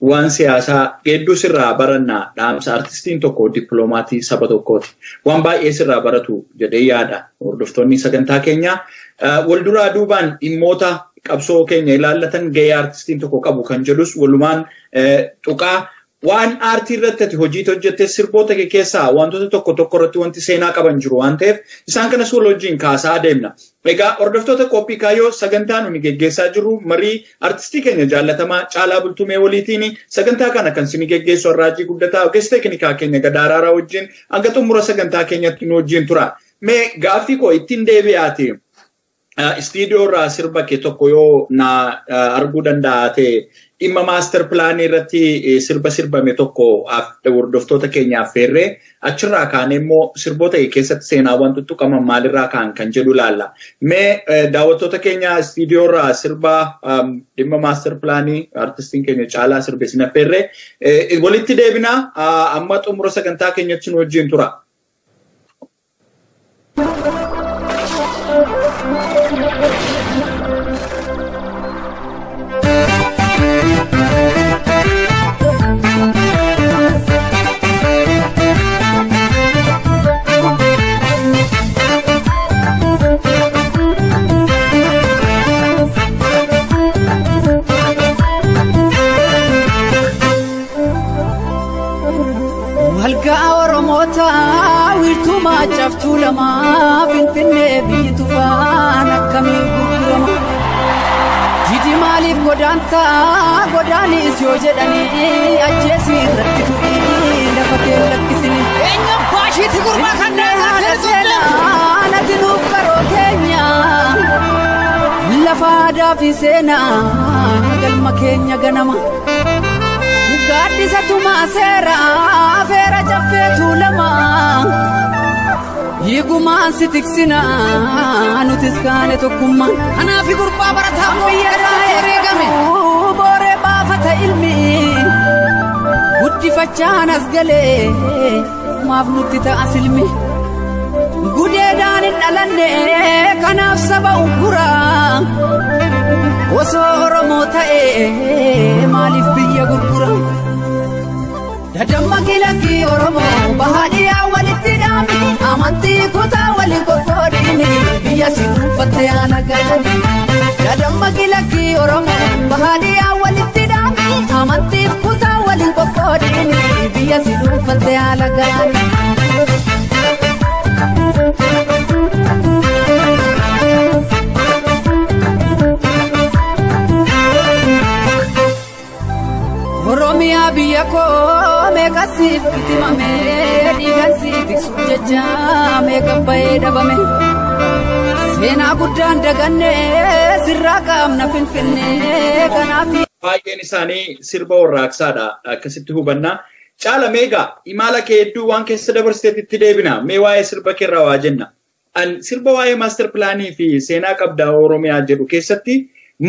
Waan siyaasaa hedduu sirraa barannaa dhaamsa artistiin tokko dippiloomatii saba tokkooti. Waan baay'ee sirraa baratu jedhee yaada. Hordoftoonni sagantaa keenyaa walduraa duubaan dhimmoota qabsoo keenya ilaallatan gahee artistiin tokko qabu kan jedhus walumaan tuqaa waan aartii irratti hojii hojjettee sirboota kee keessaa wantoota tokko irratti wanti seenaa qaban jiru waan ta'eef isaan kana suul wajjin kaasaa adeemna. Egaa hordoftoota qophii kaayyoo sagantaa nuni geggeessaa jirru marii artistii keenya jaallatamaa Caalaa Bultumee waliitiin sagantaa kana kan isin geggeessu Arraajii Guddataa ogeessa teeknikaa keenya Gadaraaraa wajjin hanga xumura sagantaa keenyatti nu wajjin tura. Mee gaaffii koo ittiin deebi'aati. Istiidiyoo irraa sirba kee tokko yoo na arguu danda'a ta'e dhimma maaster pilaanii irratti sirbame tokko hordoftoota keenyaaf feerree achirraa kaan immoo sirboota keessatti seenaawwan tuttuqaman maalirraa kaan kan jedhu laalla. Mee daawwattoota keenya istiidiyoo irraa sirba dhimma maaster pilaanii artistiin keenya Caalaa sirbe sina feerree walitti deebinaa amma xumura sagantaa keenyatti nu wajjin tura. Wirtuma caftu lama finfinne biyyi tufaan akkamiin gurgurama. Jiji maaliif godaanis yoo jedhanii ajjeesii irratti turii lafa kee lakkisini. Eenyu baashiitti gurbaa kan dheeraa seenaa natti nuuf karoo keenya. Lafa aadaa fi seenaa galma keenya ganama. Gaaddisa tumaa seeraa feera jaffeetu lama. Higumaan si tiksinaa nutis kaane tokkummaan. Kanaafi gurbaa barataa biyyeessaa herreegame. Booree baafata ilmi guddifachaan as galee maaf nutti ta'a silmi. Gudeedhaan hin dhalanne kanaaf saba ukkuraa. Osoo Oromoo ta'ee maaliif biyya gurgura? Dadamma kilakki Oromoo bahaadhiyaa walitti dhaami. Amantii kutaa waliin qoqqoodini biyya si dhuunfatte haala gaani. Dadamma kilakki Oromoo bahaadhiyaa walitti dhaami. Amantii kutaa waliin qoqqoodini biyya si dhuunfatte haala gaani. Oromiyaa biyya koo meeqa siif itimame dhiigaan siif tiksu jecha meeqa bahee dhabame. Seenaa guddaan daganne sirraa qaamna finfinnee kanaaf. Baay'een isaanii sirba warraaqsaadha akkasitti hubannaa. Caala meeqa imala kee hedduu waan keessa dabarsiteetti deebina mee waa'ee sirba keerraa waa jenna. Sirba waa'ee maaster pilaanii fi seenaa qabdaa Oromiyaa jedhu keessatti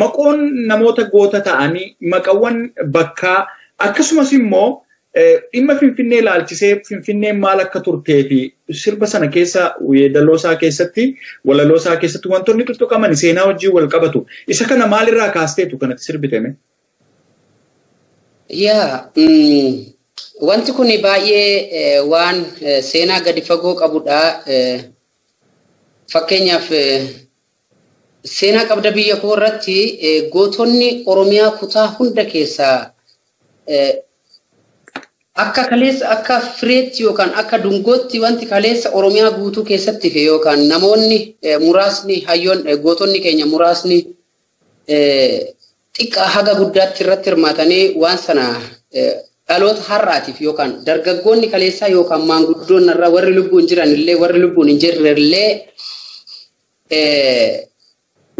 maqoon namoota goota ta'anii maqawwan bakkaa akkasumas immoo dhimma Finfinnee ilaalchisee Finfinneen maal akka turtee fi sirba sana keessa yeedaloosaa keessatti walaloosaa keessatti wantoonni tuttuqaman seenaa wajjin wal qabatu. Isa kana maalirraa kaasteetu kanatti sirbitame? Wanti kun baay'ee waan seenaa gadi fagoo qabudha. Fakkeenyaaf seenaa qabda biyya koo irratti gootonni Oromiyaa kutaa hunda keessaa akka kaleessa akka fireetti yookaan akka dungootti wanti kaleessa Oromiyaa guutuu keessatti fi yookaan namoonni muraasni hayyoon gootonni keenya muraasni xiqqaa haga guddaatti irratti hirmaatanii waan sana dhaloota har'aatiif yookaan dargaggoonni kaleessaa yookaan maanguddoonni irraa warri lubbuun jiran illee warri lubbuun hin jirre illee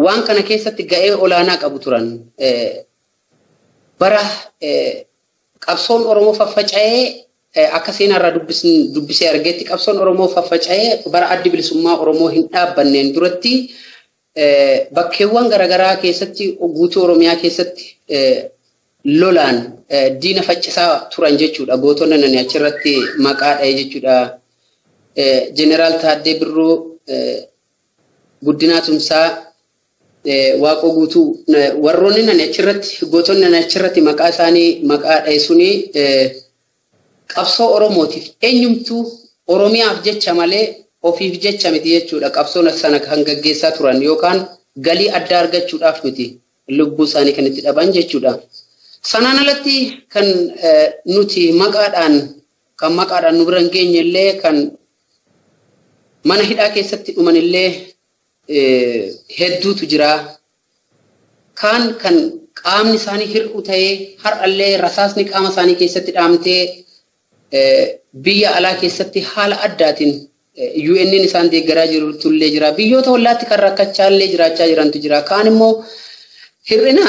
waan kana keessatti ga'ee olaanaa qabu turan. Bara qabsoon Oromoo faffaca'ee akka seenarraa dubbisee argetti qabsoon Oromoo faffaca'ee bara addi bilisummaa Oromoo hin dhaabbanneen duratti bakkeewwan garaagaraa keessatti guutuu Oromiyaa keessatti lolaan diina faccisaa turan jechuudha. Gootonni nani achirratti maqaa dha'ee jechuudha. Jeneraal Taaddee Birruu, Guddinaa Tumsaa, Waaqoo guutuu warroonni nani achirratti gootonni nani achirratti maqaa isaanii maqaa dha'e suni qabsoo Oromootiif eenyumtuu Oromiyaaf jecha malee ofiif jecha miti jechuudha. Qabsoon sana kan gaggeessaa turan yookaan galii addaa argachuudhaaf miti lubbuu isaanii kan itti dhaban jechuudha. Sanaan alatti kan nuti maqaadhaan nu bira hin geenye illee kan mana hidhaa keessatti dhuman illee hedduutu jira. Kan qaamni isaanii hir'u ta'ee har'allee rasaasni qaama isaanii keessatti dhaamtee biyya alaa keessatti haala addaatiin UN'n isaan deeggaraa jirtullee jira. Biyyoota hollaatti kan rakkachaallee jiraachaa jirantu jira. Kaan immoo hir'ina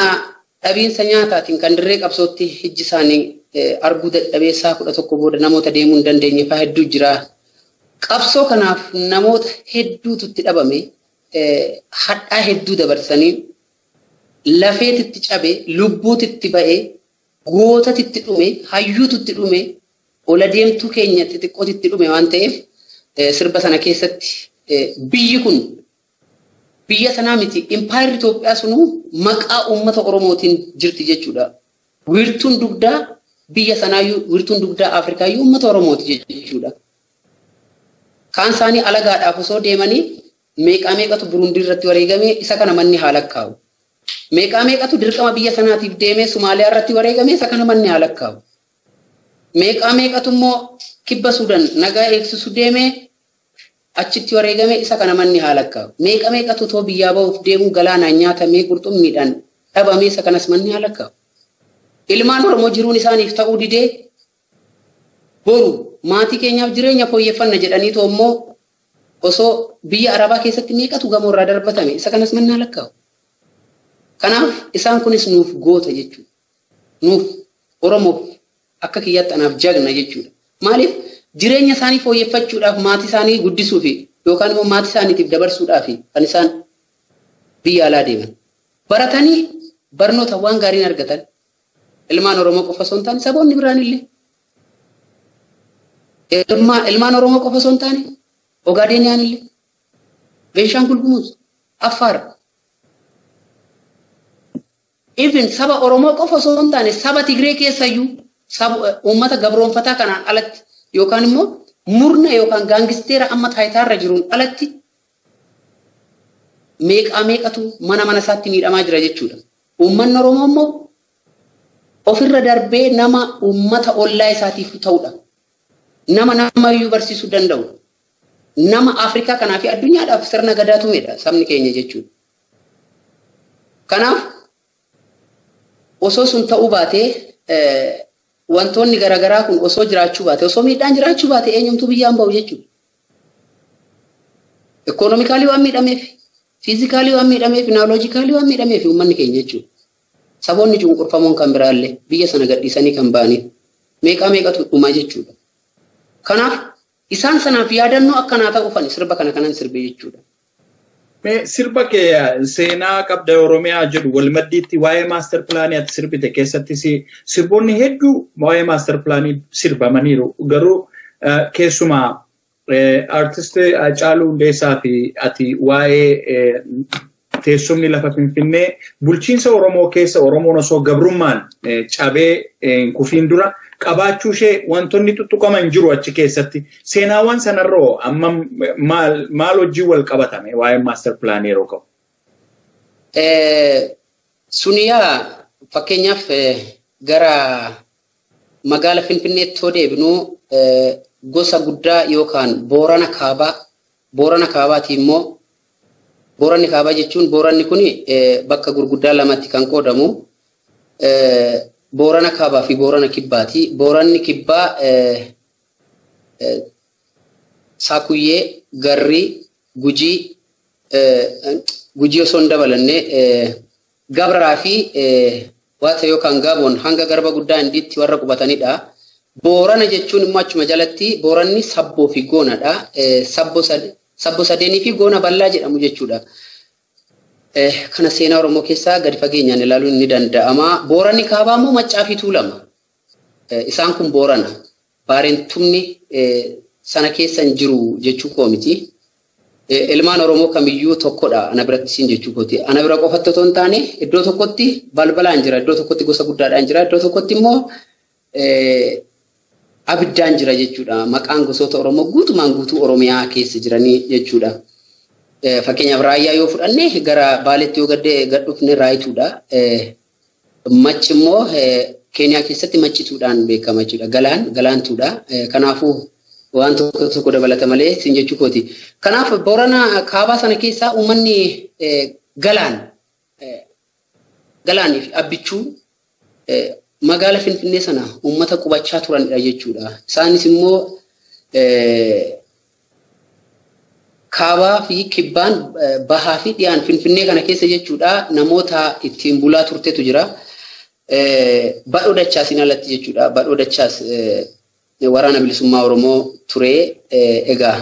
dhabiinsa nyaataatiin kan dirree qabsootti ijji isaanii arguu dadhabeessaa 11 booda namoota deemuu hin dandeenye fa'aa hedduu jira. Qabsoo kanaaf namoota hedduutu itti dhabame hadhaa hedduu dabarsanii lafeetitti cabe, lubbuutitti ba'e, gootatitti dhume, hayyuutitti dhume, ola deemtuu keenya xixiqqootitti dhume waan ta'eef sirba sana keessatti biyyi kun biyya sanaa miti impaayirri Itoophiyaa sunuu maqaa uummata Oromootiin jirti jechuudha. Wiirtuun dugdaa biyya sanaayyuu wiirtuun dugdaa Afrikaayyuu uummata Oromooti jechuudha. Kaan isaanii alagaadhaaf osoo deemanii meeqatu Burundii irratti wareegame isa kana manni haala kaa'u. Meeqatu dirqama biyya sanaatiif deemee Somaaliyaa irratti wareegame isa kana manni haala kaa'u. Meeqatu immoo kibba Suudaan nagaa eegsisu deemee achitti wareegame isa kana manni haala kaa'u. Meeqatu too biyyaa ba'uuf deemuu galaanaan nyaatamee qurxummiidhaan dhabamee isa kanas manni haala kaa'u. Ilmaan Oromoo jiruun isaaniif ta'uu didee boru maatii keenyaaf jireenya fooyyeffanna jedhanii too immoo osoo biyya Arabaa keessatti meeqatu gamoo irraa darbatame isa kanas manni haala kaa'u. Kanaaf isaan kunis nuuf goota jechuudha. Nuuf Oromoof akka kiyyaatti anaaf jagna jechuudha. Maaliif jireenya isaanii fooyyeffachuudhaaf maatii isaanii guddisuuf yookaan immoo maatii isaaniitiif dabarsuudhaaf kan isaan biyya alaa deeman. Baratanii barnoota waan gaariin argatan ilmaan Oromoo qofa osoo hin taane saboonni biraan illee. Ilmaan Oromoo qofa osoo hin taane Ogaadeeniyaan illee. Beenshaangul Gumuz, Affaar. Even saba Oromoo qofa osoo hin taane saba Tigree keessayyuu uummata gabroonfataa kanaan alatti yookaan immoo murna yookaan gaangisteera amma taayitaarra jiruun alatti meeqatu mana isaatti miidhamaa jira jechuudha. Uummanni Oromoo immoo ofirra darbee nama uummata ollaa isaatiif ta'udha. Namayyuu barsiisuu danda'u. Nama Afrikaa kanaa fi addunyaadhaaf sirna gadaa tumedha sabni keenya jechuudha. Kanaaf osoo sun ta'uu baatee wantoonni garaagaraa kun osoo jiraachuu baate osoo miidhaan jiraachuu baate eenyumtuu biyyaan ba'u jechuudha. Ikoonomikaalii waan miidhameef, fiizikaalii waan miidhameef, naawoloojikaalii waan miidhameef uummanni keenya jechuudha. Saboonni cunqurfamoon kan biraallee biyya sana gadhiisanii kan ba'aniif meeqatu dhumaa jechuudha. Kanaaf isaan sanaaf yaadannoo akkanaa ta'uufani sirba kanan sirbe jechuudha. Sirba kee seenaa qabda Oromiyaa jedhu walmaddiitti waa'ee maaster pilaanii ati sirbite keessatti sirboonni hedduu waa'ee maaster pilaanii sirbamaniiru. Garuu keessumaa artistii Haacaaluu Hundeessaa fi ati waa'ee teessumni lafa Finfinnee bulchiinsa Oromoo keessa Oromoon osoo gabrummaan cabee kufiin dura qabaachuu ishee wantoonni tuttuqaman jiru achi keessatti seenaawwan sanarroo amma maal hojii wal qabatame waa'ee maaster pilaanii yeroo qabu. Suniyaa fakkeenyaaf gara magaala Finfinneetti yoo deebinu gosa guddaa yookaan Boorana Kaabaati immoo Booranni Kaabaa jechuun Booranni kun bakka gurguddaa lamatti kan qoodamu. Boorana Kaabaa fi Boorana Kibbaati. Booranni Kibbaa Saakuyyee, Garrii, Gujii osoo hin dabalanne Gabraa fi Waata yookaan Gaaboon hanga garba guddaa Indiitti warra qubatanidha. Boorana jechuun immoo achuma jalatti Booranni sabboo fi goonadha. Sabbo sadeenii fi goona bal'aa jedhamu jechuudha. Kana seenaa Oromoo keessaa gadi fageenyaan ilaaluun ni danda'ama. Booranni Kaabaa immoo Maccaa fi Tuulama. Isaan kun Boorana. Baarentumni sana keessa hin jiru jechuu koo miti. Ilmaan Oromoo kamiyyuu tokkodha ana biratti siin jechuu kooti. Ana bira qofatti otoo hin taane iddoo tokkotti balbalaan jira, iddoo tokkotti gosa guddaadhaan jira, iddoo tokkotti immoo abiddaan jira jechuudha. Maqaan gosoota Oromoo guutuu Oromiyaa keessa jiranii jechuudha. Fakkeenyaaf raayyaa yoo fudhanne gara Baaleetti yoo gad dhufne raayituudha. Machi immoo Keeniyaa keessatti maccituudhaan beekama jechuudha. Galaantuudha. Kanaafuu waan tokko dabalata malee siin jechuu kooti. Kanaaf Booranaa kaabaa sana keessaa uummanni galaanii fi abbichuu magaala Finfinnee sana uummata qubachaa turanidha jechuudha. Isaanis immoo kaabaa fi kibbaan bahaa fi dhiyaan Finfinnee kana keessa jechuudha namoota ittiin bulaa turtetu jira. Badhoo Dachaasiin alatti jechuudha. Badhoo Dachaas waraana bilisummaa Oromoo ture egaa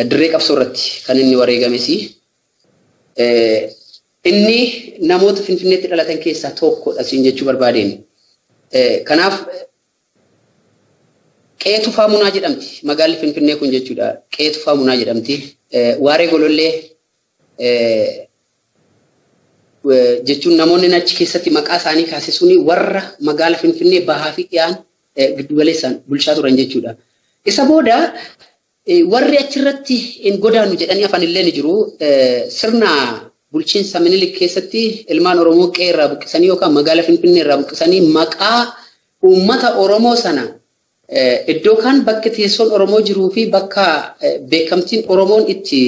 dirree qabsoo irratti kan inni wareegamesi. Inni namoota Finfinneetti dhalatan keessaa tokkodha siin jechuu barbaadeen. Kanaaf Qe'ee Tufaa Munaa jedhamti magaalli Finfinnee kun jechuudha. Qe'ee Tufaa Munaa jedhamti. Waaree Golollee jechuun namoonni achi keessatti maqaa isaanii kaasisuun warra magaala Finfinnee bahaa fi dhiyaan giddu galeessaan bulchaa turan jechuudha. Isa booda warri achirratti hin godaannu jedhanii afaan illee ni jiru. Sirna bulchiinsa Minilik keessatti ilmaan Oromoo qe'ee irraa buqqisanii yookaan magaala Finfinnee irraa buqqisanii maqaa uummata Oromoo sana iddoo kan bakka teessoon Oromoo jiruu fi bakka beekamtiin Oromoon itti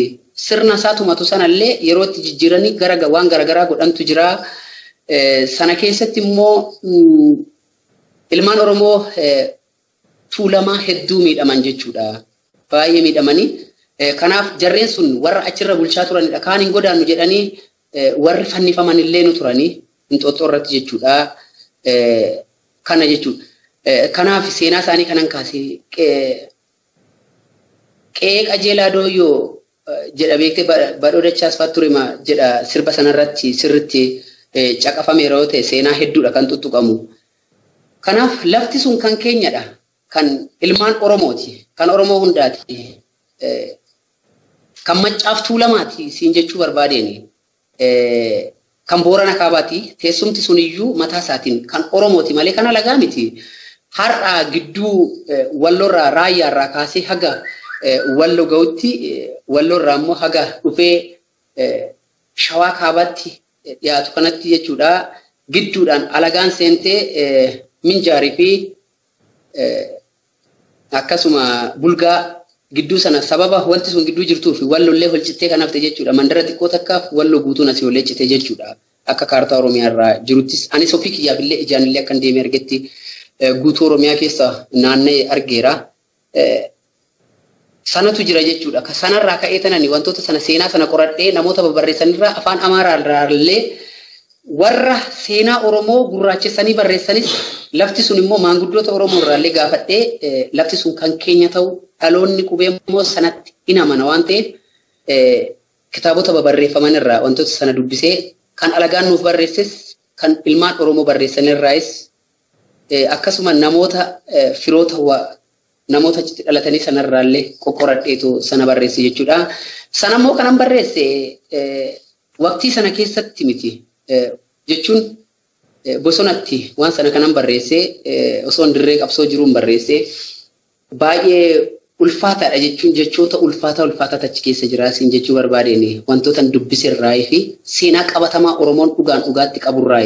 sirna isaa tumatu sanallee yeroo itti jijjiiranii waan garagaraa godhantu jira. Sana keessatti immoo ilmaan Oromoo tuulamaa hedduu miidhaman jechuudha. Baay'ee miidhamanii. Kanaaf jarreen sun warra achirra bulchaa turanidha. Kaan hin godaannu jedhanii warri fannifaman illee nu turanii Inxooxxoo irratti jechuudha. Kana jechuudha. Kanaaf seenaa isaanii kanan kaasee Qe'ee Qajeelaa Dooyyoo jedha beektee Badhoo Dachaas fa'aa ture jedha sirba sanarratti sirritti caqafame yeroo ta'e seenaa hedduudha kan tuttuqamu. Kanaaf lafti sun kan keenyadha. Kan ilmaan Oromooti. Kan Oromoo hundaati. Kan Maccaaf Tuulamaati siin jechuu barbaadeen. Kan Boorana Kaabaati. Teessumti sun iyyuu mataa isaatiin kan Oromooti malee kan alagaa miti. Har'a gidduu Walloorraa Raayyaarraa kaasee haga Walloo ga'utti Walloorraa immoo haga dhufee Shawaa Kaabaatti dhiyaatu kanatti jechuudha. Gidduudhaan alagaan seentee Minjaarii fi akkasuma Bulgaa gidduu sana sababa wanti sun gidduu jirtuu fi Wallollee holcittee kan hafte jechuudha. Mandara xiqqoo takkaaf Walloo guutuun asii ol cittee jechuudha. Akka kaartaa Oromiyaa irraa jiruttis anis ofii kiyyaaf illee ijaan illee akkan deemee argetti guutuu Oromiyaa keessa naanna'ee argeera. Sanatu jira jechuudha. Sanarraa ka'ee tanani wantoota sana seenaa sana qoradhee namoota barreessanirraa afaan Amaaraa illee warra seenaa Oromoo gurraachessanii barreessanis lafti sun immoo maanguddoota Oromoo irraa illee gaafadhee lafti sun kan keenya ta'u dhaloonni qubee immoo sanatti hin amana waan ta'eef kitaabota barreeffaman irraa wantoota sana dubbisee kan alagaan nuuf barreesses kan ilmaan Oromoo barreessanirraayis akkasuma namoota firoota namoota achitti dhalatanii sanarraallee qoqqoradheetu sana barreesse jechuudha. Sana immoo kanan barreesse waqtii sana keessatti miti jechuun bosonatti waan sana kanan barreesse osoo dirree qabsoo jiruun barreesse baay'ee ulfaataadha jechuun jechoota ulfaataa achi keessa jiraasiin jechuu barbaadeen wantoota dubbisirraa fi seenaa qabatamaa Oromoon dhugaatti qaburraa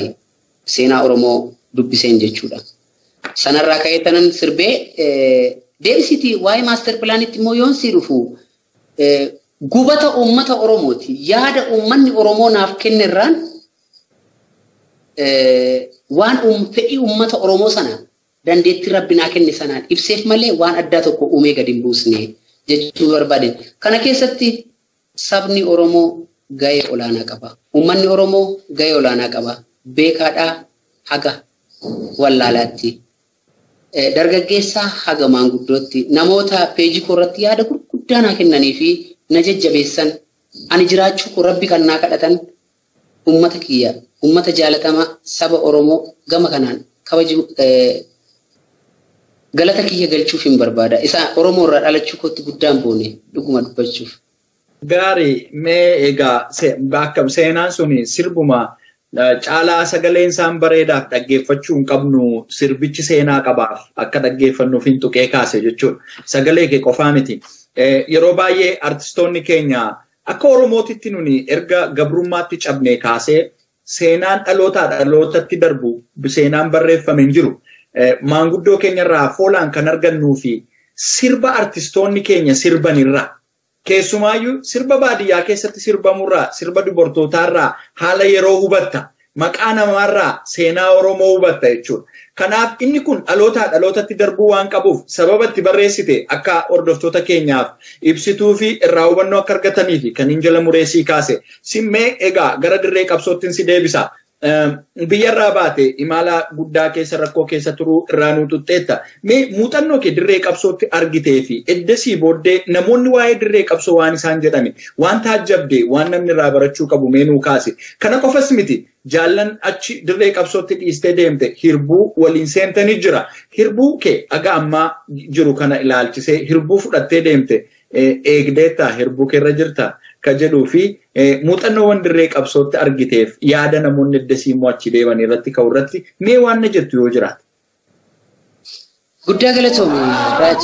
seenaa Oromoo dubbiseen jechuudha. Sanarraa ka'ee tanan sirbee deebisitii waa'ee maaster pilaanitti immoo yoon sii dhufu gubata uummata Oromooti. Yaada uummanni Oromoo naaf kennerraan waan fedhii uummata Oromoo sana dandeettii Rabbi naa kenne sanaan ibseef malee waan addaa tokko uumee gadi hin buusne jechuu barbaade. Kana keessatti sabni Oromoo gahee olaanaa qaba. Uummanni Oromoo gahee olaanaa qaba. Beekaadhaa haga wallaalaatti. Dargaggeessaa haga maanguddootti namoota peejii koorratti yaada gurguddaa naa kennanii fi na jajjabeessan ani jiraachuu koo Rabbi kan naa kadhatan uummata kiyya uummata jaalatamaa saba Oromoo gama kanaan kabaju galata kiyya galchuuf hin barbaada. Isa Oromoo irraa dhalachuu kootti guddaan boone dhuguma dubbachuuf. Gaarii mee egaa akkam seenaan suni sirbuma caalaa sagaleen isaan bareedaaf dhaggeeffachuu hin qabnu sirbichi seenaa qabaaf akka dhaggeeffannuuf hin tuqee kaase jechuudha. Sagalee kee qofaa miti. Yeroo baay'ee artistoonni keenya akka Oromootitti nuni erga gabrummaatti cabnee kaasee seenaan dhalootatti darbu seenaan barreeffame hin jiru. Maanguddoo keenyarraa foolaan kan argannuu fi sirba artistoonni keenya sirbanirraa keessumaayyuu sirba baadiyyaa keessatti sirbamurraa sirba dubartootaarraa haala yeroo hubatta. Maqaa namaarraa seenaa Oromoo hubatta jechuudha. Kanaaf inni kun dhalootatti darbuu waan qabuuf sababa itti barreessite akka hordoftoota keenyaaf ibsituu fi irraa hubannoo akka argatanii fi kan Jala Mureesii kaase. Simmee egaa gara dirree qabsootti si deebisa. Biyyarraa baate imala guddaa keessa rakkoo keessa turuu irraa nu tutteetta. Mee muuxannoo kee dirree qabsootti argitee fi eddasii booddee namoonni waa'ee dirree qabsoo waan isaan jedhame waan taajjabdee waan namni irraa barachuu qabu mee nuu kaase. Kana qofas miti jaallan achi dirree qabsootti dhiistee deemte hirbuu waliin seentanii jira. Hirbuu kee aga ammaa jiru kana ilaalchisee hirbuu fudhattee deemte eegdeetta hirbuu keerra jirta. Kajeduu fi muuxannoowwan dirree qabsootti argiteef yaada namoonni eddasii immoo achi deeman irratti ka'u irratti mee waan na jettu yoo jiraate. Guddaa galatoomi Raaj.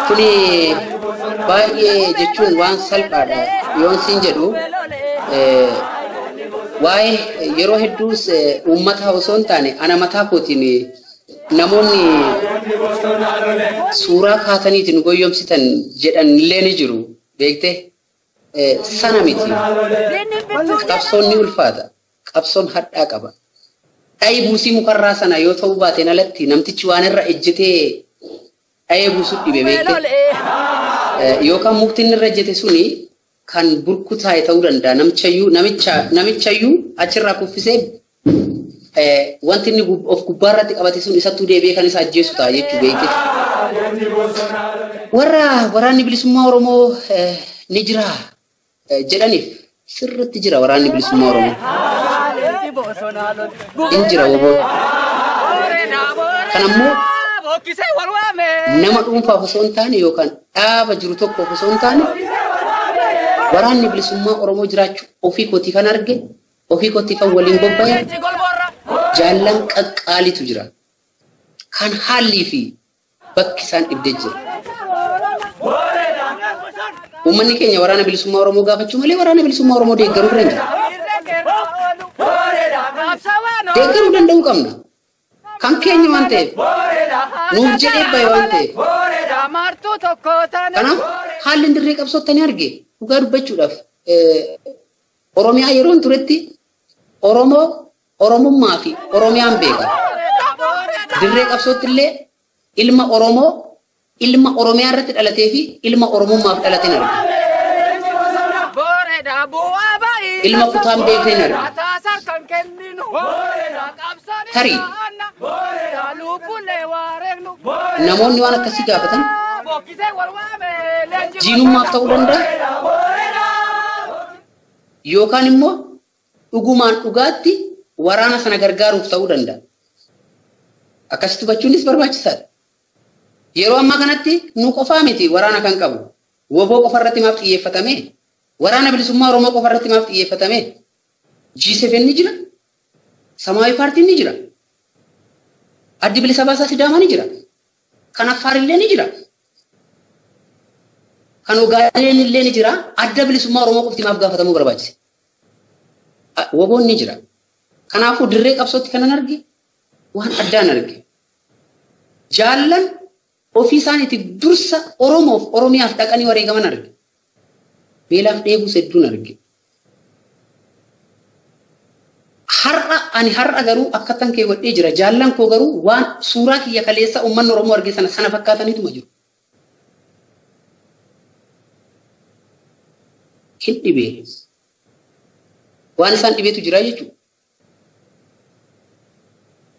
Kuni baay'ee jechuun waan salphaadha yoon siin jedhu waa'ee yeroo hedduus uummata osoo hin taane ana mataa kootiin namoonni suuraa kaataniitiin goyyomsitan jedhan illee ni jiru beektee. Sana miti. Qabsoon ni ulfaata. Qabsoon hadhaa qaba. Dhayii buusii mukarraa sana yoo ta'uu baateen alatti namtichi waan irra ejjetee dhayee buusuu dhibe beekte. Yookaan muktiin irra ejjete suni kan burkutaa'e ta'uu danda'a. Namichayyuu achirraa kuffisee wanti inni of gubbaarratti qabate sun isattuu deebi'ee kan isa ajjeesu ta'a jechuu beekte. Waraanni bilisummaa Oromoo ni jira. Jedhaniif sirriitti jira waraanni bilisummaa Oromoo. Injira woboo. Kanammoo nama dhuunfaaf osoo hin taane yookaan dhaaba jiru tokkoof osoo hin taane waraanni bilisummaa Oromoo jiraachuu ofii kootii kan arge ofii kootii kan waliin bobba'e jaallan qaqqaalitu jira. Kan haalli fi bakki isaan dhibdee jira. Uummanni keenya waraana bilisummaa Oromoo gaafachuu malee waraana bilisummaa Oromoo deeggaruu irra hin jiru. Deeggaruu danda'uu qabna. Kan keenya waan ta'eef nuuf jedhee bahe waan ta'eef. Kanaaf haalli dirree qabsootti ni arge dhugaa dubbachuudhaaf Oromiyaa yeroo hin turetti Oromummaa fi Oromiyaan beeka. Dirree qabsootti illee ilma Oromoo ilma Oromiyaa irratti dhalatee fi ilma Oromummaaf dhalatee arga. Ilma kutaan beeknee arga. Tarii namoonni waan akkasii gaafatan jiinummaaf ta'uu danda'a yookaan immoo dhugumaan dhugaatti waraana sana gargaaruuf ta'uu danda'a. Akkasitti hubachuunis barbaachisaadha. Yeroo ammaa kanatti nu qofaa miti waraana kan qabu. Woboo qofa irratti maaf xiyyeeffatame? Waraana bilisummaa Oromoo qofa irratti maaf xiyyeeffatame? G7 ni jira. Samaawi paartiin ni jira. Addi bilisa baasaa Sidaamaa ni jira. Kan Affaar illee ni jira. Kan Ogaaden illee ni jira. Adda bilisummaa Oromoo qofti maaf gaafatamuu barbaachise? Woboon ni jira. Kanaafuu dirree qabsootti kanan arge waan addaan arge. Jaallan ofii isaaniitti dursa Oromoof Oromiyaaf dhaqanii wareegaman arge. Beelaaf dheebuu hedduun arge. Ani har'a garuu akkatan keewwadhee jira. Jaallan koo garuu waan suuraa kiyya kaleessa uummanni Oromoo arge sana fakkaataniituma jiru. Hin dhibee. Waan isaan dhibeetu jira jechuudha.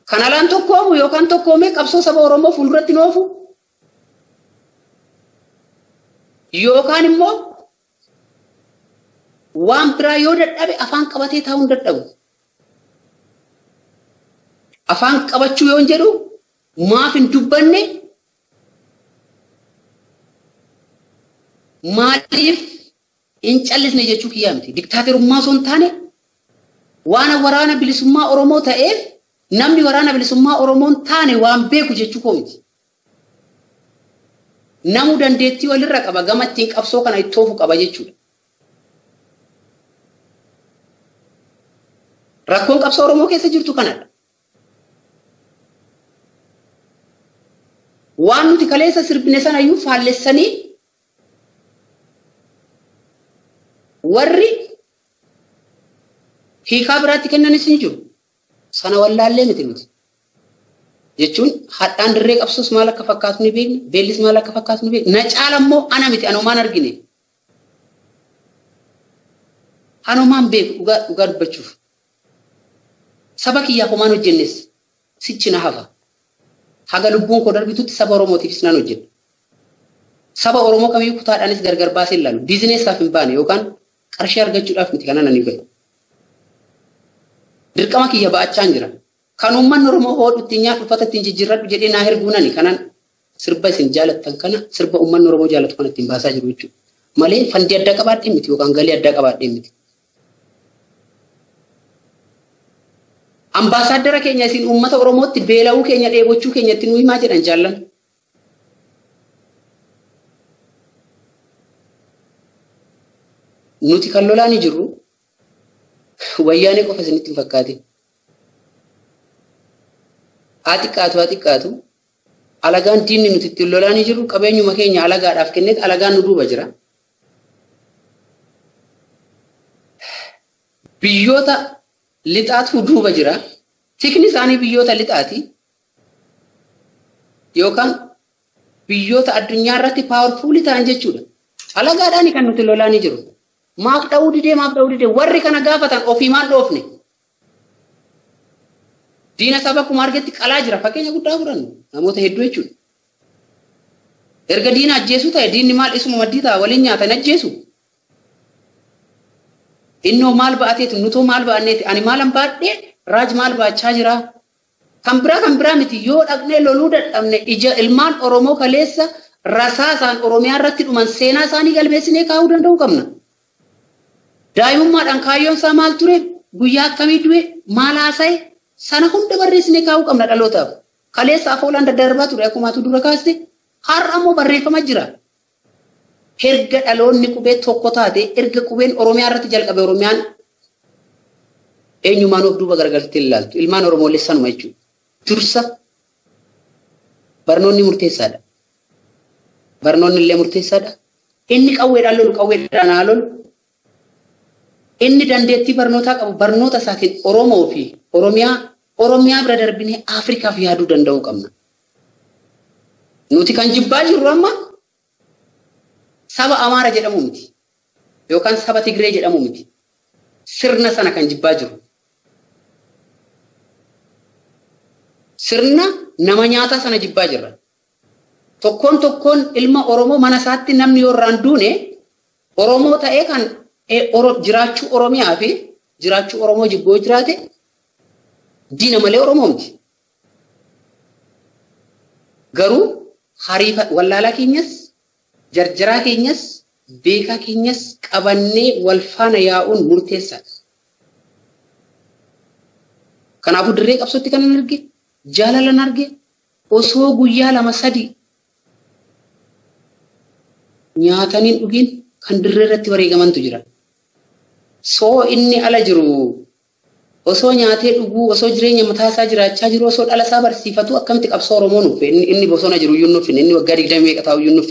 Kan alaan tokkoomu yookaan tokkoomee qabsoo saba Oromoo fuulduratti noofu yookaan immoo waan biraa yoo dadhabe afaan qabatee taa'uu hin dadhabu. Afaan qabachuu yoo jedhu maaf hin dubbanne maaliif hin callisne jechuu kiyyaa miti. Diktaaterummaa osoo hin taane waan waraana bilisummaa Oromoo ta'eef namni waraana bilisummaa Oromoon taane waan beeku jechuu koo miti. Namu dandeettii walirra qaba gama ittiin qabsoo kana ittoofu qaba jechuudha. Rakkoon qabsoo Oromoo keessa jirtu kanadha. Waan nuti kaleessa sirbine sana iyyuu faallessanii warri hiikaa biraatti kennanis ni jiru. Sana wallaallee miti nuti. Jechuun hadhaan dirree qabsoos maal akka fakkaatu ni beekna, beellis maal akka fakkaatu ni beekna. Na caala immoo ana miti anumaan argine. Anumaan beeku dhugaa dubbachuuf. Saba kiyyaaf homaan hojjennes sichi na hafa. Haga lubbuun koo darbitutti saba Oromootiifis nan hojjedha. Saba Oromoo kamiyyuu kutaadhaanis gargar baasee ilaalu. Biizineessaaf hin baane yookaan qarshii argachuudhaaf miti kana nani gahe. Dirqama kiyya ba'achaan jira. Kan uummanni Oromoo hodhu ittiin nyaadhu uffata ittiin jijjiirradhu jedhee naa herguunani kanan sirba isin jaalattan kana sirba uummanni Oromoo jaalatu kana ittiin baasaa jiru jechuudha. Malee fandii addaa qabaadhee miti yookaan galii addaa qabaadhee miti. Ambaasaadara keenya isin uummata Oromootti beela'uu keenya dheebochuu keenya ittiin himaa jedhan jaallan. Nuti kan lolaa ni jirru wayyaanee qofa isinitti hin fakkaatin. Haa xiqqaatu alagaan diinni nuti ittiin lolaa ni jirru qabeenyuma keenya alagaadhaaf kenneet alagaan nu duuba jira. Biyyoota lixaatu duuba jira. Tikni isaanii biyyoota lixaati. Yookaan biyyoota addunyaa irratti paawarfuulii ta'an jechuudha. Alagaadhaan kan nuti lolaa ni jiru. Maaf dha'uu didee warri kana gaafatan ofii maal dhoofne. Diina saba akkuma argetti qalaa jira. Fakkeenya guddaa furan namoota hedduu jechuudha. Erga diina ajjeesu ta'e diinni maal isuma maddii ta'a waliin nyaatan ajjeesu. Innoo maal ba'ateetu nutoo maal ba'anneeti ani maalan baadhee raaj maal baachaa jira. Kan biraa miti yoo dhaqnee loluu dadhabne ija ilmaan Oromoo kaleessa rasaasaan Oromiyaa irratti dhuman seenaa isaanii galmeessinee kaa'uu danda'uu qabna. Daa'imummaadhaan kaayyoon isaa maal ture guyyaa akkamii du'e maal haasa'e sana hunda barreessinee kaa'uu qabna dhalootaaf. Kaleessa afoolaan daddarbaa ture akkumaatu dura kaaste har'a immoo barreeffama jira. Erga dhaloonni qubee tokko taate erga qubeen Oromiyaa irratti jalqabe Oromiyaan eenyumaan of duuba garagaltee ilaaltu ilmaan Oromoo leessanuma jechuudha. Dursa barnoonni murteessaadha. Barnoonni illee murteessaadha. Inni qawweedhaan lolu qawweedhaan haa lolu. Inni dandeettii barnootaa qabu barnoota isaatiin Oromoo fi Oromiyaa bira darbinee Afrikaaf yaaduu danda'uu qabna. Nuti kan jibbaa jirru amma saba Amaara jedhamu miti yookaan saba Tigree jedhamu miti. Sirna sana kan jibbaa jiru. Sirna nama nyaataa sana jibbaa jirra. Tokkoon ilma Oromoo mana isaatti namni yoo irraan duune Oromoo ta'ee kan jiraachuu Oromiyaa fi jiraachuu Oromoo jibboo jiraate diina malee Oromoo miti. Garuu hariifa wallaalaa keenyas jarjaraa keenyas beekaa keenyas qabannee wal faana yaa'uun murteessaadha. Kanaafuu dirree qabsootti kan arge jaalalan arge osoo guyyaa 2-3 nyaataniin dhugiin kan dirree irratti wareegamantu jira. Soo inni ala jiru osoo nyaatee dhuguu osoo jireenya mataa isaa jiraachaa jiru osoo dhala isaa barsiifatu akkamitti qabsoo Oromoo nuuf inni bosona jiru iyyuu nuuf inni waggaa 20 meeqa taa'u iyyuu nuuf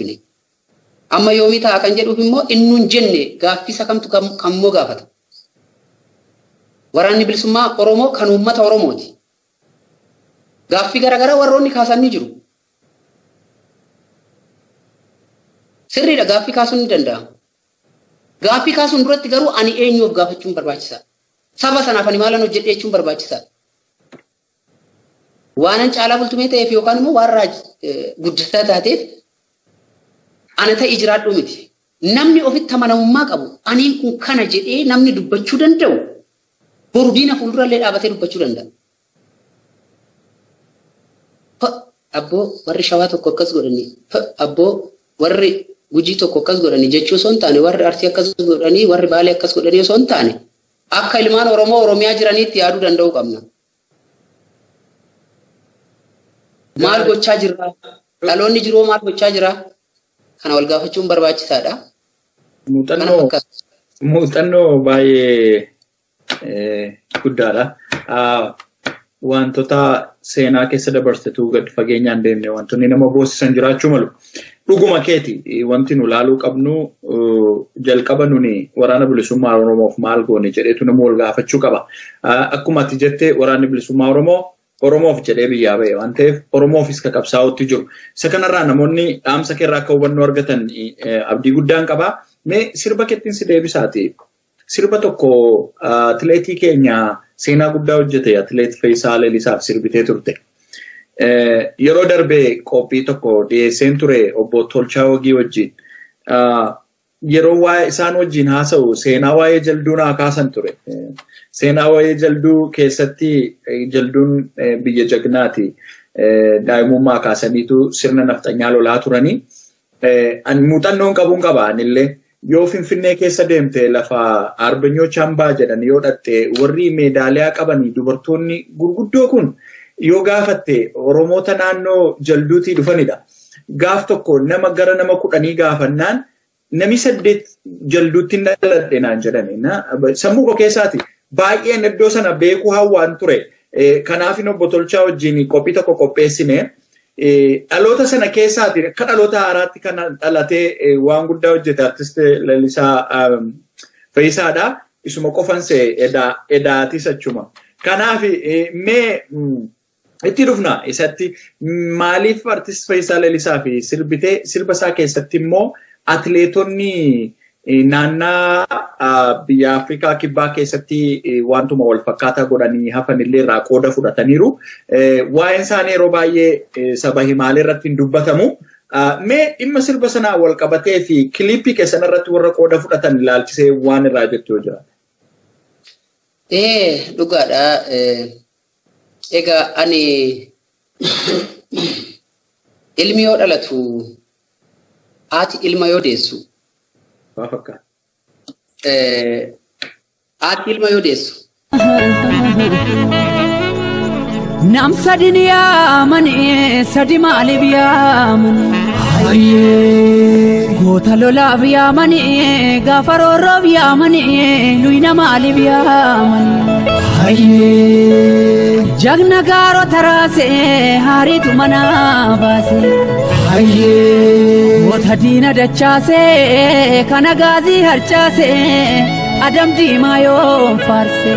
amma yoomii ta'a kan jedhuuf immoo innuun jenne gaaffisa kamtu kammoo gaafata. Waraanni bilisummaa Oromoo kan uummata Oromooti. Gaaffii garaagaraa warroonni kaasan ni jiru. Sirriidha gaaffii kaasuun ni danda'ama. Gaaffii kaasuun duratti garuu ani eenyuuf gaafachuun barbaachisaadha. Saba sanaaf ani maalan hojjedhee jechuun barbaachisaadha. Waanan caalaa bultumee ta'eef yookaan immoo waan guddataa taateef ana ta'e jiraadhu miti. Namni ofitti amanamummaa qabu aniin kun kana jedhee namni dubbachuu danda'u boru diina fuuldurallee dhaabatee dubbachuu danda'a. Abboo warri Shawaa tokko akkas godhanii abboo warri Gujii tokko akkas godhanii jechuu osoo hin taane warri Arsii akkas godhanii warri Baalee akkas godhanii osoo hin taane akka ilmaan Oromoo Oromiyaa jiraniitti yaaduu danda'uu qabna. Maal gochaa jirra? Dhaloonni jiruu maal gochaa jira? Kana wal gaafachuun barbaachisaadha. Muuxannoo baay'ee guddaadha. Wantoota seenaa keessa dabarsituu gad fageenyaan deemne wantoonni nama boosisan jiraachuu malu. Dhuguma keeti wanti nu laaluu qabnu jalqaba nuni waraana bilisummaa Oromoof maal goone jedheetu nama wal gaafachuu qaba. Akkuma ati jettee waraanni bilisummaa Oromoof jedhee biyyaa ba'e waan ta'eef Oromoofis qabsaa'utti jiru. Isa kanarraa namoonni dhaamsa keerraa akka hubannoo argatan abdii guddaan qaba. Mee sirba keettiin si deebisaati. Sirba tokko atileetii keenya seenaa guddaa hojjete atileet Fayyisaa Leellisaaf sirbitee turte. Yeroo darbee qophii tokko dhiyeesseen ture obbo Tolchaa Wagii wajjin. Yeroo waa'ee isaan wajjin haasa'u seenaa waa'ee jalduu naa kaasan ture. Seenaa waa'ee jalduu keessatti jalduun biyya jagnaati. Daa'imummaa kaasaniitu sirna nafxanyaa lolaa turanii. Muuxannoon qabuun qaba anillee. Yoo Finfinnee keessa deemte lafa Arbanyoocha Hambaa jedhan yoo dhatte warri meedaaliyaa qabanii dubartoonni gurguddoo kun yoo gaafatte Oromoota naannoo jalduutii dhufanidha. Gaaf tokko nama gara nama 10 gaafannaan nami 8 jalduutti dhaladhe naan jedhani. Sammuu koo keessaati baay'een iddoo sana beekuu hawwaan ture. Kanaaf obbo Tolchaa wajjin qophii tokko qopheessine. Dhaloota sana keessaati akka dhaloota haaraatti kan dhalatee waan guddaa hojjete artist Leellisaa Fayyisaadha. Isuma qofanse edaatis achuma. Kanaaf mee itti dhufna isatti maaliif artist Fayyisaa Leellisaa fi sirba isaa keessatti immoo atileetonni naannaa biyya Afrikaa kibbaa keessatti wantuma wal fakkaataa godhanii hafanillee irraa qooda fudhataniiru. Waa'een isaanii yeroo baay'ee saba himaalee irratti hin dubbatamu. Mee dhimma sirba sanaa wal qabatee fi kiliippii keessan irratti warra qooda fudhatan ilaalchisee waan irraa jettu yoo jiraate. Dhugaadha. Egaa ani ilmi yoo dhalatu haati ilma yoo deessu. Haati ilma yoo deessu. Nam sadin yaamani sadi maaliif yaamani. Goota lolaaf yaamani gaafa roorroof yaamani luyna maaliif yaamani. Jagna gaaro taraase haariitu mana baase. Goota diina dachaase kana gaazii harcaase adam diimaa yoo faarse.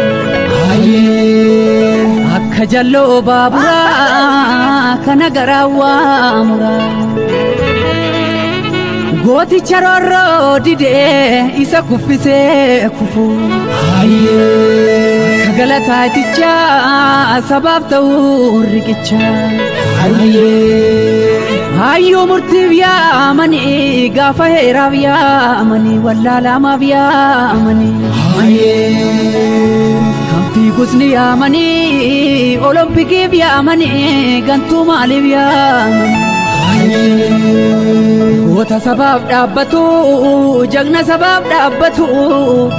Akka jalloo baaburaa kana garaa waamuraa. Gooticha roorroo didee isa kuffisee kufu. Akka galataaticha sabaaf ta'uu riqicha. Hayyuu murtiif yaamani gaafa heeraaf yaamani wallaalaamaaf yaamani. Fiigusni yaamani olompikiif yaamani gantuu maaliif yaamani. Goota sabaaf dhaabbatu jagna sabaaf dhaabbatu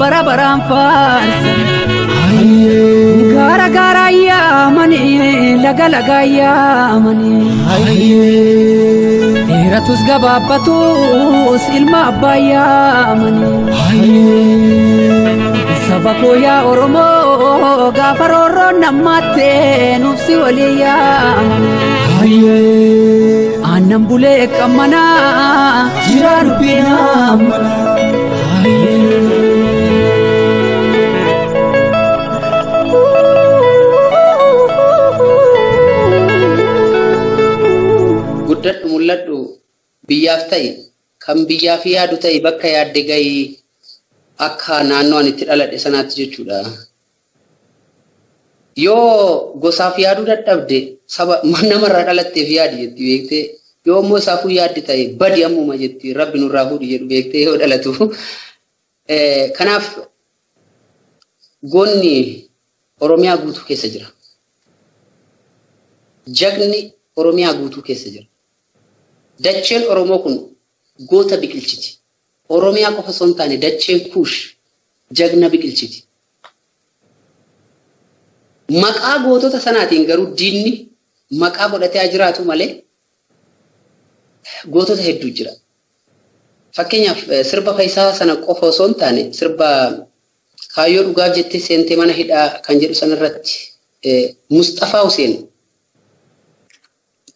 bara baraan faarsa. Gaara gaara yaamani laga laga yaamani. Dheeratus gabaabbatus ilma abbaa yaamani. Saba koo yaa Oromoo gaafa roorroon nammatte nuufsi walii yaamani. Aannan bulee qammanaa jiraa dubbii naamana. Guddadhu mul'adhu biyyaaf ta'e kan biyyaaf yaadu ta'e bakka yaadde gahii akka naannoo ani itti dhaladhe sanaatti jechuudha. Yoo gosaaf yaaduu dadhabde saba namarraa dhalatteef yaadi jetti beektee yoo immoo isaafuu yaaddi ta'e badi ammuma jetti rabbi nurraa fuudhi jedhu beektee yoo dhalatu. Kanaaf goonni Oromiyaa guutuu keessa jira. Jagni Oromiyaa guutuu keessa jira. Dacheen Oromoo kun goota biqilchiti. Oromiyaa qofa osoo hin taane dacheen Kuush jagna biqilchiti. Maqaa gootota sanaatiin garuu diinni maqaa godhatee jiraatu malee gootota hedduu jira. Fakkeenyaaf sirba Fayyisaa sana qofa osoo hin taane sirba Kaayyoo dhugaa jettee seentee mana hidhaa kan jedhu sanarratti Mustafaa Huseen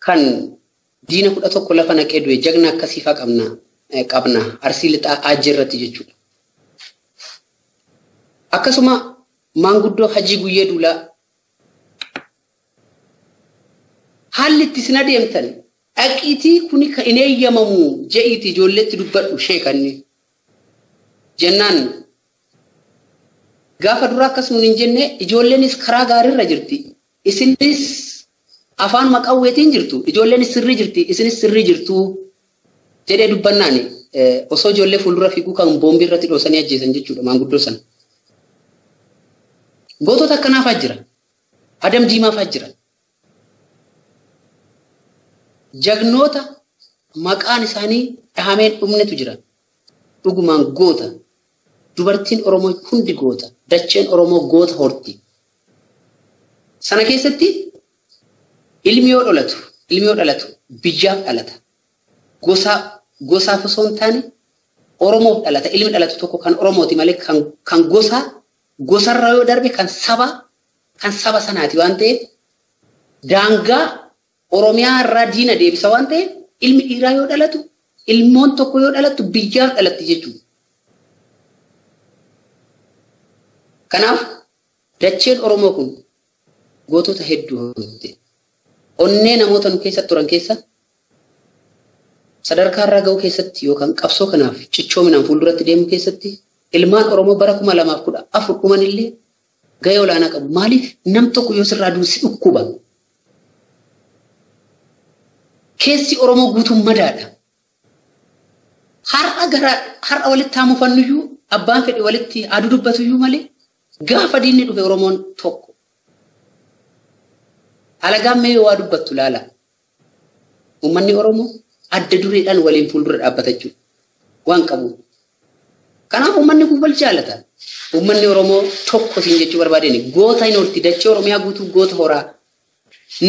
kan diina 11 lafa naqee du'e jagna akkasiifaa qabna Arsii Lixaa Aajjee irratti jechuudha. Akkasuma maanguddoo Hajii Guyyee Duulaa haalli itti isin adeemtan dhaqiitii kuni kan hin eeyyamamu je'iitii ijoolleetti dubbadhu sheekanni jennaan gaafa duraa akkasuma hin jenne ijoolleenis karaa gaariirra jirti isinis afaan maqawweetiin jirtu ijoolleenis sirrii jirti isinis sirrii jirtu jedhee dubbannaani osoo ijoollee fuuldura fiiguu kan boombii irratti dhoosanii ajjeesan jechuudha maanguddoo sana. Gootota akkanaafaa jira. Adam Diimaafaa jira. Jagnoota maqaan isaanii dhahameen dhumnetu jira. Dhugumaan goota. Dubartiin Oromoo hundi goota. Dacheen Oromoo goota horti. Sana keessatti ilmi yoo dhalatu biyyaaf dhalata. Gosaaf osoo hin taane Oromoof dhalata. Ilmi dhalatu tokko kan Oromooti malee kan gosarra yoo darbe kan saba sanaati waan ta'eef daangaa Oromiyaa irraa diina deebisa waan ta'eef ilmi dhiiraa yoo dhalatu ilmoon tokko yoo dhalatu biyyaaf dhalatti jechuudha. Kanaaf dacheen Oromoo kun gootota hedduu horte. Onnee namoota nu keessatti turan keessa sadarkaa irraa ga'uu keessatti yookaan qabsoo kanaaf cichoominaan fuulduratti deemu keessatti ilmaan Oromoo bara 2014 dhumanillee gahee olaanaa qabu. Maaliif nam tokko yoo sirraa duusi dhukkuba. Keessi Oromoo guutuun madaadha. Har'a walitti haamufannuyyuu abbaan fedhe walitti aduu dubbatuyyuu malee gaafa diinni dhufe Oromoon tokko. Alagaan mee waa dubbattu laala. Uummanni Oromoo adda dureedhaan waliin fuuldura dhaabbata jechuudha. Waan qabu. Kanaaf uummanni kun wal jaalata. Uummanni Oromoo tokko siin jechuu barbaadeen goota hin horti dachee Oromiyaa guutuu goota horaa.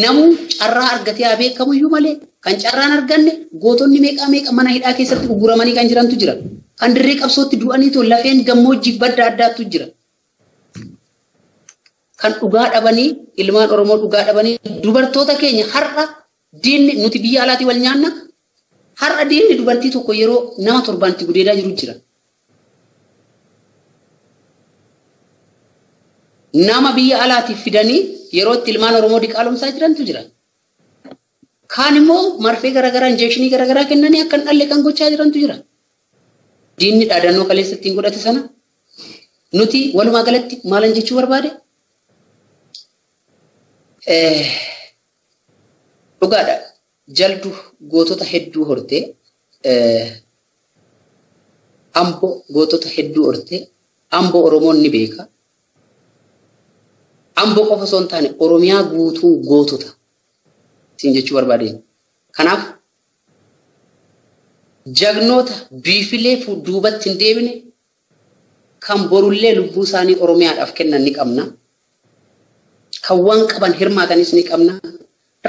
Namuu carraa argatee haa beekamuyyuu malee kan carraan arganne gootonni meeqa mana hidhaa keessatti gurguramanii kan jirantu jira. Kan dirree qabsootti du'aniitu lafeen gammoojjii badda addaatu jira. Kan dhugaa dhabanii ilmaan Oromoo dhugaa dhabanii dubartoota keenya har'a diinni nuti biyya alaatii wal nyaanna. Har'a diinni dubartii tokko yeroo nama 7 gudeedaa jiru jira. Nama biyya alaatiif fidanii yeroo itti ilmaan Oromoo diqaalomsaa jirantu jira. Kaan immoo marfee garaagaraa injekshinii garaagaraa kennanii akka dhalle kan gochaa jirantu jira. Diinni dhaadannoo kaleessa ittiin godhate sana nuti walumaa galatti maalan jechuu barbaade? Dhugaadha. Jaldu gootota hedduu hortee Amboo gootota hedduu hortee Amboo Oromoon ni beeka. Amboo qofa osoo hin taane Oromiyaa guutuu gootota siin jechuu barbaadeen. Kanaaf jagnoota biifilee duubatti hin deebine kan borullee lubbuu isaanii Oromiyaadhaaf kennan ni qabna. Kan waan qaban hirmaatanis ni qabna.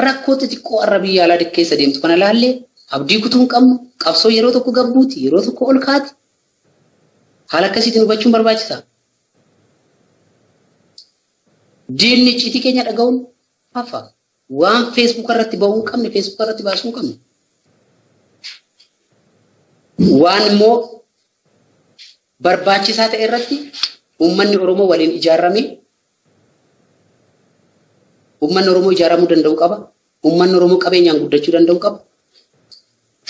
Rakkoo xixiqqoo arra biyya alaa keessa deemtu kana laallee abdii kutuu hin qabnu. Qabsoo yeroo tokko gabbuuti yeroo tokko ol kaati. Haala akkasiitiin hubachuun barbaachisaa. Diinni icciitii keenya dhaga'uun hafa. Waan Facebook irratti ba'uu hin qabne Facebook irratti baasuu hin qabne. Waan immoo barbaachisaa ta'e irratti uummanni Oromoo waliin ijaarame. Uummanni Oromoo ijaaramuu danda'u qaba. Uummanni Oromoo qabeenyaan guddachuu danda'u qaba.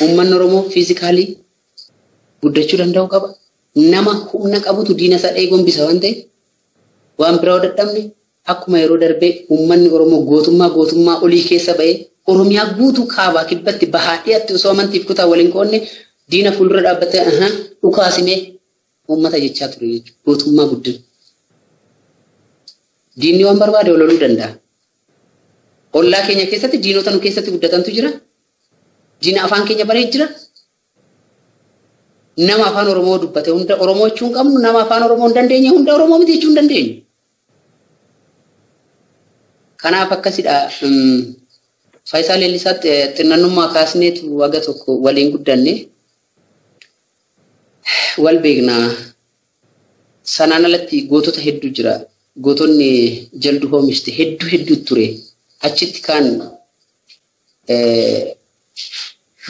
Uummanni Oromoo fiizikaalii guddachuu danda'u qaba. Nama humna qabutu diina isaa dha'ee gombisa waan ta'eef waan biraa dadhabne. Akkuma yeroo darbee uummanni Oromoo gootummaa olii keessa ba'ee Oromiyaa guutuu kaabaa kibbatti bahaa dhiyaatti osoo amantiif kutaa waliin qoonne diina fuuldura dhaabbatee dhukaasimee uummata jechaa ture jechuudha. Gootummaa guddina. Diinni waan barbaade ololuu danda'a. Ollaa keenya keessatti diinota nu keessatti guddatantu jira. Diina afaan keenya baree jira. Nama afaan Oromoo dubbate hunda Oromoo jechuun qabnu nama afaan Oromoo hin dandeenye hunda Oromoo miti jechuun dandeenyu. Kanaaf akkasidha. Faayisaa Leellisaatti xinnannummaa kaasneetu waga tokko waliin guddanne wal beeknaa sanaan alatti gootota hedduu jira. Gootonni jaldu hoomiste hedduu ture. Achitti kan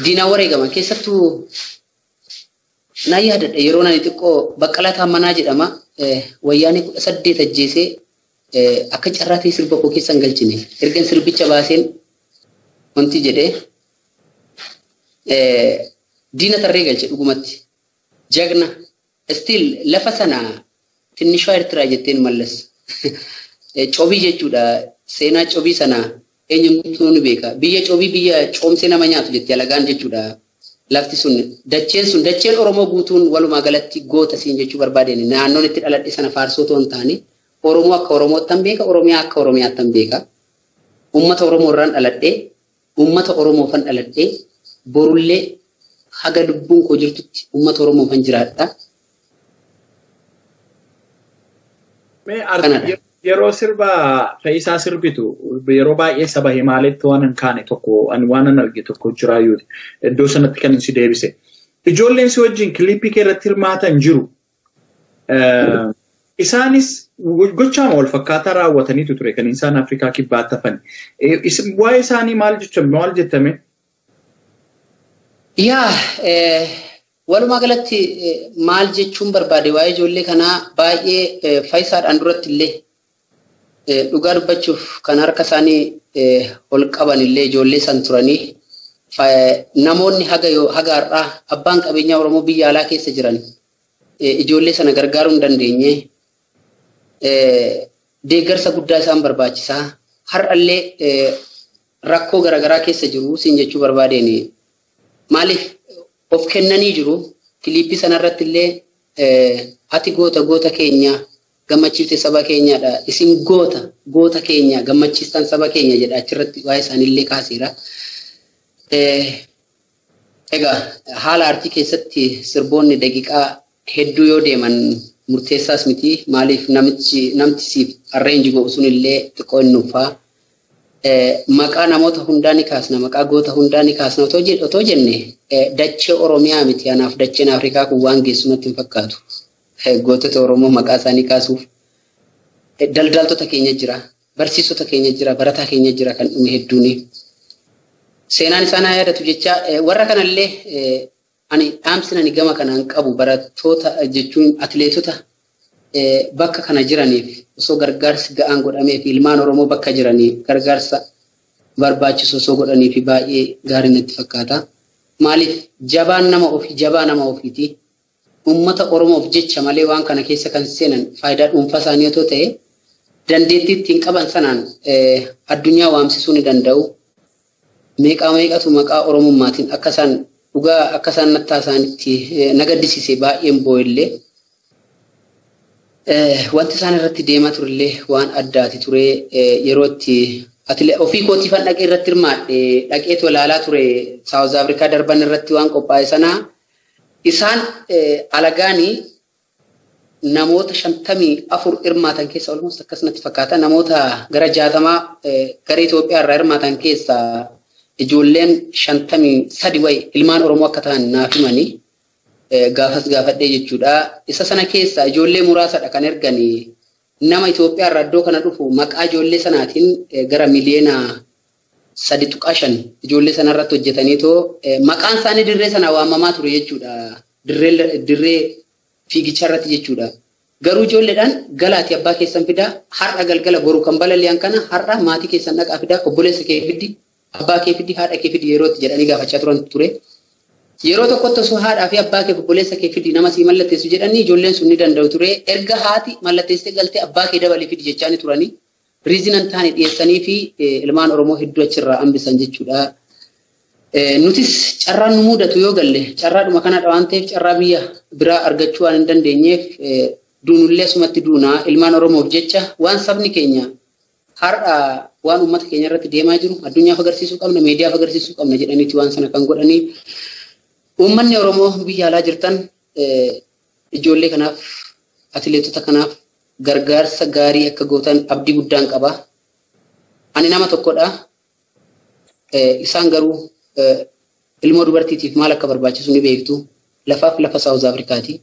diinaa wareegaman keessattuu naa yaadadha yeroo nani xiqqoo Baqqalaa Taammanaa jedhama. Wayyaanee 18 ajjeesee akka carraa ta'e sirba koo keessan galchine. Ergan sirbicha baaseen wanti jedhee diina tarree galche dhugumatti. Jagna still lafa sana tinnishoo Eertiraa jetteen mallas. Cobii jechuudha. Seenaa cobii sana eenyumtuu ni beeka. Biyya cobii biyya coomsee nama nyaatu jettee alagaan jechuudha. Lafti sun dacheen Oromoo guutuun walumaa galatti goota siin jechuu barbaadeen naannoon itti dhaladhe sana faarsoo ta'uu hin taane Oromoo akka Oromootti tan beeka, Oromiyaa akka Oromiyaatti tan beeka. Uummata Oromoo irraan dhaladhee, uummata Oromoofan dhaladhee, borullee haga lubbuun koo jirtutti uummata Oromoofan jiraadha. Yeroo sirba Fe'iisaa sirbitu yeroo baay'ee saba Himaaleetti waan hin kaane tokko ani waan hin arge tokko jiraayyuuti. Iddoo sanatti kan si deebise. Ijoolleen si wajjin kiliippii kee irratti hirmaatan jiru. Isaanis gochaama wal fakkaataa raawwataniitu ture kan isaan Afrikaa kibbaatti hafan. Waa'ee isaanii maal jettame? Yaa walumaa galatti maal jechuun barbaade waa'ee ijoollee kanaa baay'ee Fayisaadhaan duratti illee dhugaa dubbachuuf kan harka isaanii ol qaban illee ijoollee san turanii namoonni haga har'aa abbaan qabeenyaa Oromoo biyya alaa keessa jiran ijoollee sana gargaaruu hin dandeenye deeggarsa guddaa isaan barbaachisaa har'allee rakkoo garaagaraa keessa jiru siin jechuu barbaadeen maaliif of kennanii jiru kiliippii sanarratti illee ati goota keenya gammachiifte saba keenyaadha isin goota keenya gammachiistan saba keenya jedha achirratti waa'ee isaaniillee kaaseera. Egaa haala aartii keessatti sirboonni daqiiqaa hedduu yoo deeman murteessaas miti maaliif namti siif arreenji godhu sunillee xiqqoo hin nuufaa. Maqaa namoota hundaa ni kaasna maqaa goota hundaa ni kaasna otoo jenne dachee Oromiyaa miti anaaf dacheen Afrikaa kun waan geessu natti hin fakkaatu. Gootota Oromoo maqaa isaanii kaasuuf daldaltoota keenya jira, barsiisota keenya jira, barataa keenya jira kan dhume hedduuni. Seenaan isaanii yaadatu jecha warra kanallee ani dhaamsina ni gama kanaan qabu barattoota jechuun atileetota bakka kana jiraniif osoo gargaarsi ga'aan godhamee fi ilmaan Oromoo bakka jiranii gargaarsa barbaachisu osoo godhanii fi baay'ee gaarii natti fakkaata. Maaliif jabaa nama ofiiti. Uummata Oromoof jecha malee waan kana keessa kan seenan faayidaa dhuunfaa isaanii otoo ta'e dandeettii ittiin qaban sanaan addunyaa waamsisuu ni danda'u. Meeqatu maqaa Oromummaatiin akka isaan nattaa isaanitti nagaddisiise baay'een boo'illee. Wanti isaan irratti deemaa turellee waan addaati ture yeroo itti ofii kootiifan dhaqee irratti hirmaadhe dhaqeetu ilaalaa ture Saawuz Afrikaa darban irratti waan qophaa'e sanaa isaan alagaanii namoota 54 hirmaatan keessa olmoos akkasumatti fakkaata namoota gara 60 gara Itoophiyaa irraa hirmaatan keessa ijoolleen 53 wayi ilmaan Oromoo akka ta'an naaf himanii gaafadhee jechuudha. Isa sana keessa ijoollee muraasadha kan erganii nama Itoophiyaa irraa iddoo kana dhufu maqaa ijoollee sanaatiin gara miliyoona 3.5 ijoollee sanarratti hojjetaniitoo maqaan isaanii dirree sana waamamaa ture jechuudha. Dirree fiigichaa irratti jechuudha. Garuu ijoolleedhaan galaati abbaa keessan fidaa har'a galgala boru kan balali'an kana har'a maatii keessan dhaqaa fidaa obboleessa kee fiddi abbaa kee fiddi haadha kee fiddi yerootti jedhanii gaafachaa turan ture. Yeroo tokkotti osoo haadhaa fi abbaa kee obboleessa kee fiddi nama sii mallatteessu jedhanii ijoolleen sun ni danda'u ture. Erga haati mallatteessee galtee abbaa kee dabalee fiddi jechaanii turanii riizinan taane dhiyeessanii fi ilmaan Oromoo hedduu achirraa hambisan jechuudha. Nutis carraan nu mudatu yoo galle carraadhuma kanadha waan ta'eef carraa biyya biraa argachuu waan hin dandeenyeef duunullee asumatti duunaa ilmaan Oromoof jecha waan sabni keenya har'a waan uummata keenya irratti deemaa jiru addunyaaf agarsiisuu qabna miidiyaaf agarsiisuu qabna jedhaniiti waan sana kan godhanii uummanni Oromoo biyya alaa jirtan ijoollee kanaaf atileetota kanaaf gargaarsa gaarii akka gootan abdii guddaan qaba. Ani nama tokkodha. Isaan garuu ilmoo dubartiitiif maal akka barbaachisu ni beektu. Lafaaf lafa Saawuz Afrikaati.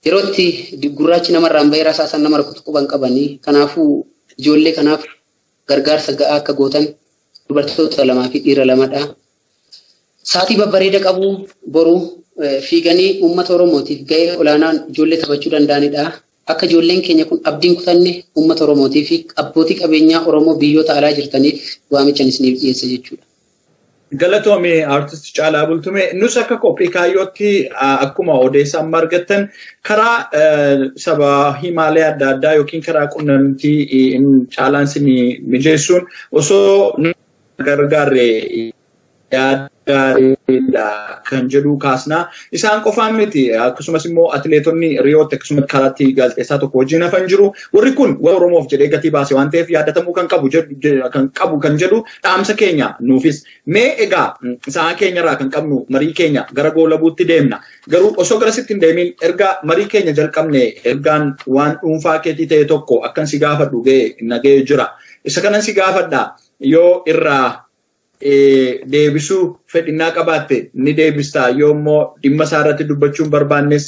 yerootti gurraachi namarraan bahee rasaasan nama rukutu quban qabanii kanaafuu ijoollee kanaaf gargaarsa ga'aa akka gootan dubartoota 2 fi dhiira 2dha. Saatii babbareeda qabu boru fiiganii uummata Oromootiif ga'ee olaanaan ijoollee taphachuu danda'anidha. Akka ijoolleen keenya kun abdiin kutanne uummata Oromootii fi abbootii qabeenyaa Oromoo biyyoota alaa jirtaniif waamicha isiniif dhiyeessa jechuudha. Galatoomii artist Caalaa Bultumee nus akka qophii kaayyootti akkuma odeessan margattan karaa saba himaalee adda addaa yookiin karaa qunnamtii Caalaan isin mijeessuun osoo gargaarre yaadgaariidha kan jedhu kaasnaa isaan qofaan miti akkasumas immoo atileetonni Riyootti akkasumas karaatti gaazexeessaa tokko wajjin hafan jiru warri kun warra Oromoof jedhee gatii baase waan ta'eef yaadatamuu kan qabu kan jedhu dhaamsa keenya nuufis mee egaa isaan keenyarraa kan qabnu marii keenya gara goolabuutti deemna garuu osoo garasitti hin deemin erga marii keenya jalqabne ergaan waan dhuunfaa keetii ta'e tokko akkan si gaafadhu nagee jira isa kanan si gaafadha yoo irraa deebisuu fedhinnaa qabaatte ni deebistaa yoo immoo dhimma isaa irratti dubbachuun barbaannes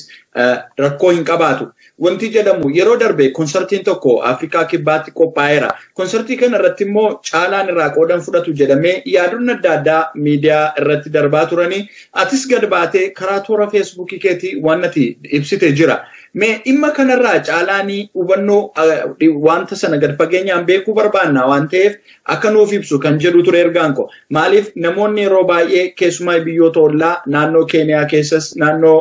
rakkoo hin qabaatu. Wanti jedhamu yeroo darbe konsertiin tokko Afrikaa kibbaatti qophaa'eera. Konsertii kana irratti immoo Caalaan irraa qoodan fudhatu jedhamee yaadonni adda addaa miidiyaa irratti darbaa turanii atis gad baatee karaa toora feesbuukii keetii waan ati ibsite jira. Mee dhimma kanarraa Caalaanii hubannoo wanta sana gad fageenyaan beekuu barbaanna waan ta'eef akka nuuf ibsu kan jedhu ture ergaan ko. Maaliif namoonni yeroo baay'ee keessumaa biyyoota ollaa naannoo Keeniyaa keessas naannoo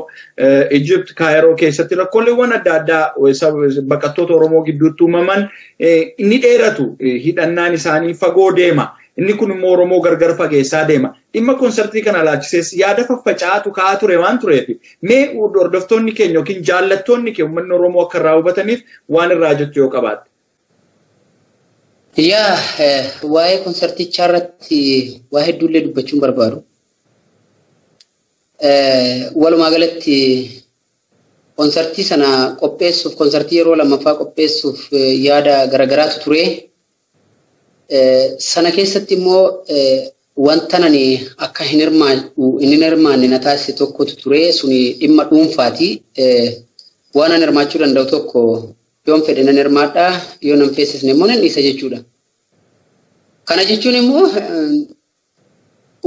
Egypt Kaayiroo keessatti rakkooleewwan adda addaa baqattoota Oromoo gidduutti uumaman inni dheeratu hidhannaan isaanii fagoo deema. Inni kun immoo Oromoo gargar fageessaa deema. Dhimma konsertii kana laachisees yaada faffaca'aatu ka'aa ture waan tureef mee hordoftoonni keenya yookiin jaallattoonni keenya uummanni Oromoo akka irraa hubataniif waan irraa jettu yoo qabaatte. Waa'ee konsertichaa irratti waa hedduullee dubbachuun barbaadu. Walumaa galatti konsertii sana qopheessuuf konsertii yeroo lammaffaa qopheessuuf yaada garagaraatu ture. Sana keessatti immoo wanta nani akka hin hirmaanne na taasise tokkotu ture suni dhimma dhuunfaati. Waan an hirmaachuu danda'u tokko yoon fedhe nan hirmaadha yoo nan feesisne immoo nan dhiisa jechuudha. Kana jechuun immoo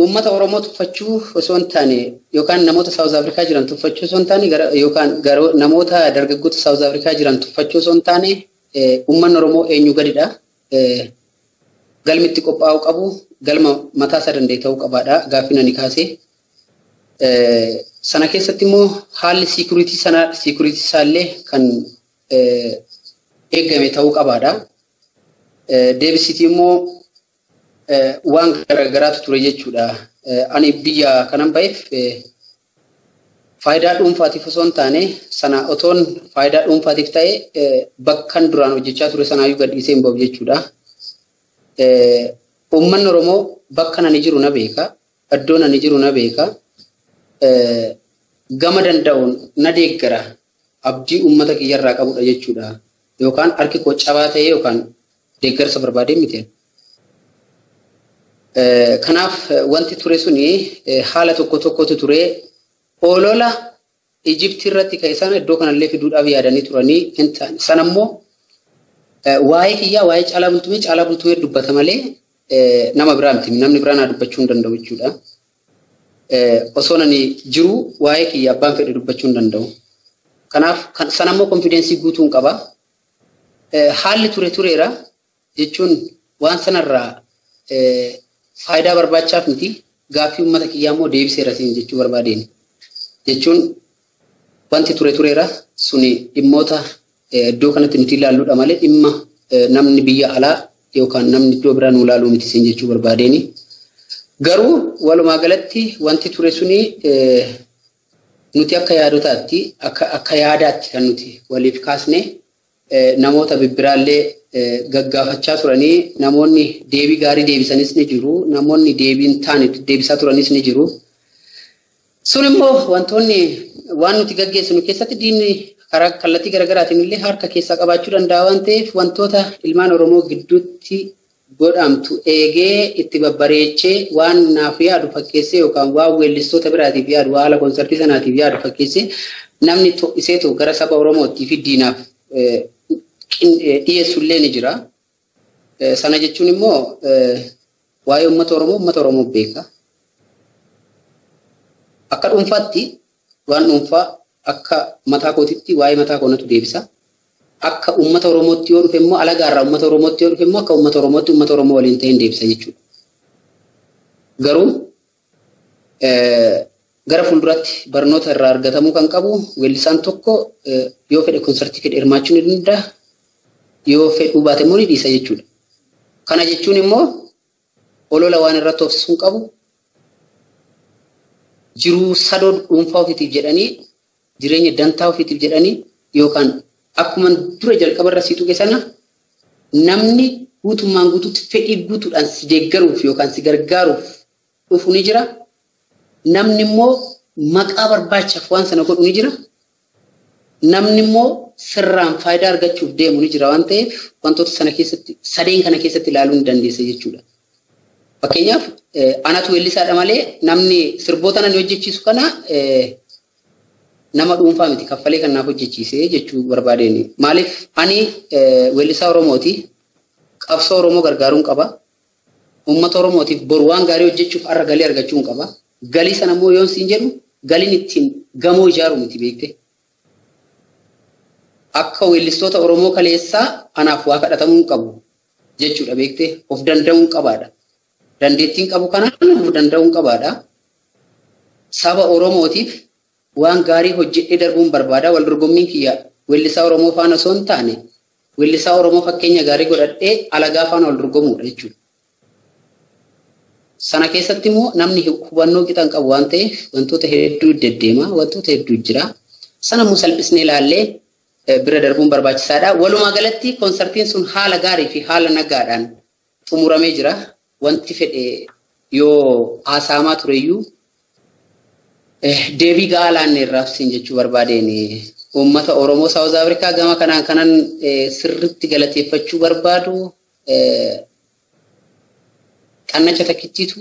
uummata Oromoo tuffachuu osoo hin taane yookaan namoota South Africa jiran tuffachuu osoo hin taane yookaan namoota dargaggoota South Africa jiran tuffachuu osoo hin taane uummanni Oromoo eenyu gadidha. Galmitti qophaa'uu qabu galma mataa isaa danda'e ta'uu qabaadha gaaffii nani kaase. Sana keessatti immoo haalli security isaallee kan eegame ta'uu qabaadha. Deebisitii immoo waan garagaraatu ture jechuudha. Ani biyya kanan ba'eef faayidaa dhuunfaatiif osoo hin taane sana otoon faayidaa dhuunfaatiif ta'e bakkan duraan hojjechaa ture sanaayyuu gadhiisee hin ba'u jechuudha. Uummanni Oromoo bakka nani jiru na beeka, iddoo nani jiru na beeka, gama danda'uun na deeggara abdii uummata kiyyarraa qabudha jechuudha. Yookaan harki koo cabaa ta'e yookaan deeggarsa barbaadee miti. Kanaaf wanti ture suni haala tokkotu ture. Olola Ijiptii irratti ka'e sana iddoo kanallee fiduudhaaf yaadanii turanii sanammoo waa'ee kiyyaa waa'ee Caalaa Bultumee dubbata malee nama biraa miti namni biraa naa dubbachuu hin danda'u jechuudha. Osoo nani jiru waa'ee kiyya abbaan fedhe dubbachuu hin danda'u. Kanaaf sanammoo konfidensii guutuun qaba. Haalli tureera jechuun waan sanarraa faayidaa barbaachaaf miti gaaffii uummata kiyyaa immoo deebiseera siin jechuu barbaadeen. Jechuun wanti tureera suni dhimmoota iddoo kanatti nuti ilaalluudha malee dhimma namni biyya alaa yookaan namni iddoo biraa nu ilaaluu miti siin jechuu barbaadeen. Garuu walumaa galatti wanti ture suni nuti akka yaadotaatti akka yaadaatti kan nuti waliif kaasne namoota bibbiraallee gaggaafachaa turanii namoonni deebii gaarii deebisanis ni jiru namoonni deebiin taane deebisaa turanis ni jiru. Sun immoo wantoonni waan nuti gaggeessinu keessatti diinni karaa kallattii garaagaraatiin illee harka keessaa qabaachuu danda'a waan ta'eef wantoota ilmaan Oromoo gidduutti godhamtu eegee itti babbareechee waan naaf yaadu fakkeessee yookaan waan weellistoota biraatiif yaadu haala konsertii sanaatiif yaadu fakkeessee namni iseetu gara saba Oromootii fi diinaaf dhiyeessullee ni jira. Sana jechuun immoo waa'ee uummata Oromoo beeka. Akka dhuunfaatti waan dhuunfaa akka mataa kootitti waa'ee mataa koonatu deebisa. Akka uummata Oromootti yoo dhufe immoo alagaarraa uummata Oromootti yoo dhufe immoo akka uummata Oromootti uummata Oromoo waliin ta'een deebisa jechuudha. Garuu gara fuulduraatti barnoota irraa argatamuu kan qabu weellisaan tokko yoo fedhe konsertii fedhe hirmaachuu ni danda'a. Yoo fedhuu baate immoo ni dhiisa jechuudha. Kana jechuun immoo olola waan irratti obsisuun qabu jiruu sadoo dhuunfaa ofiitiif jedhanii jireenya dantaa ofiitiif jedhanii yookaan akkuma dura jalqaba irra si tuqe sana namni guutummaan guutuutti fedhii guutuudhaan si deeggaruuf yookaan si gargaaruuf dhufu ni jira. Namni immoo maqaa barbaachaaf waan sana godhu ni jira. Namni immoo sirraan faayidaa argachuuf deemu ni jira waan ta'eef wantoota sana keessatti sadeen kana keessatti ilaaluu ni dandeessa jechuudha. Fakkeenyaaf anatu weellisaadha malee namni sirboota nan hojjechiisu kana nama dhuunfaa miti kaffalee kan naaf hojjechiisee jechuu barbaadeen. Maaliif ani weellisaa Oromooti qabsoo Oromoo gargaaruun qaba. Uummata Oromootiif boru waan gaarii hojjechuuf har'a galii argachuun qaba. Galii sana immoo yoon siin jedhu galiin ittiin gamoo ijaaru miti beekte. Akka weellistoota Oromoo kaleessaa anaaf waa kadhatamuu qabu jechuudha beekte. Of danda'uun qabaadha. Dandeettiin qabu kanaan of danda'uun qabaadha. Saba Oromootiif waan gaarii hojjedhee darbuun barbaada. Wal dorgommiin kiyya weellisaa Oromoo faana osoo hin taane weellisaa Oromoo fakkeenya gaarii godhadhee alagaa faana wal dorgomuudha jechuudha. Sana keessatti immoo namni hubannoo qixaan qabu waan ta'eef wantoota hedduu deddeema, wantoota hedduu jira. Sana immoo salphisnee ilaallee bira darbuun barbaachisaadha. Walumaa galatti konsertiin sun haala gaarii fi haala nagaadhaan xumuramee jira. Wanti fedhe yoo haasa'amaa tureyyuu deebii ga'aa laannee irraa siin jechuu barbaadeen uummata Oromoo Saawuz Afrikaa gama kanaan kanan sirriitti galateeffachuu barbaadu. Qannacha takkittiitu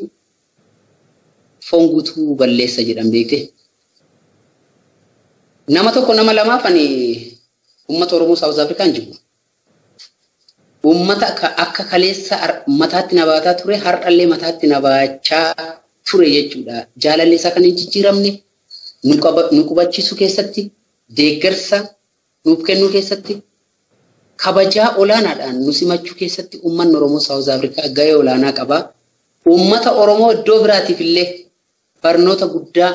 foon guutuu balleessa jedhan beekte. Nama tokko nama lamaaf ani uummata Oromoo Saawuz Afrikaan jiru. Uummata akka kaleessa mataatti na baataa ture har'allee mataatti na baachaa ture jechuudha. Jaalalli isaa kan hin jijjiiramne nu qubachiisuu keessatti deeggarsa nuuf kennuu keessatti kabajaa olaanaadhaan nu simachuu keessatti uummanni Oromoo Saawuz Afrikaa gahee olaanaa qaba. Uummata Oromoo iddoo biraatiif illee barnoota guddaa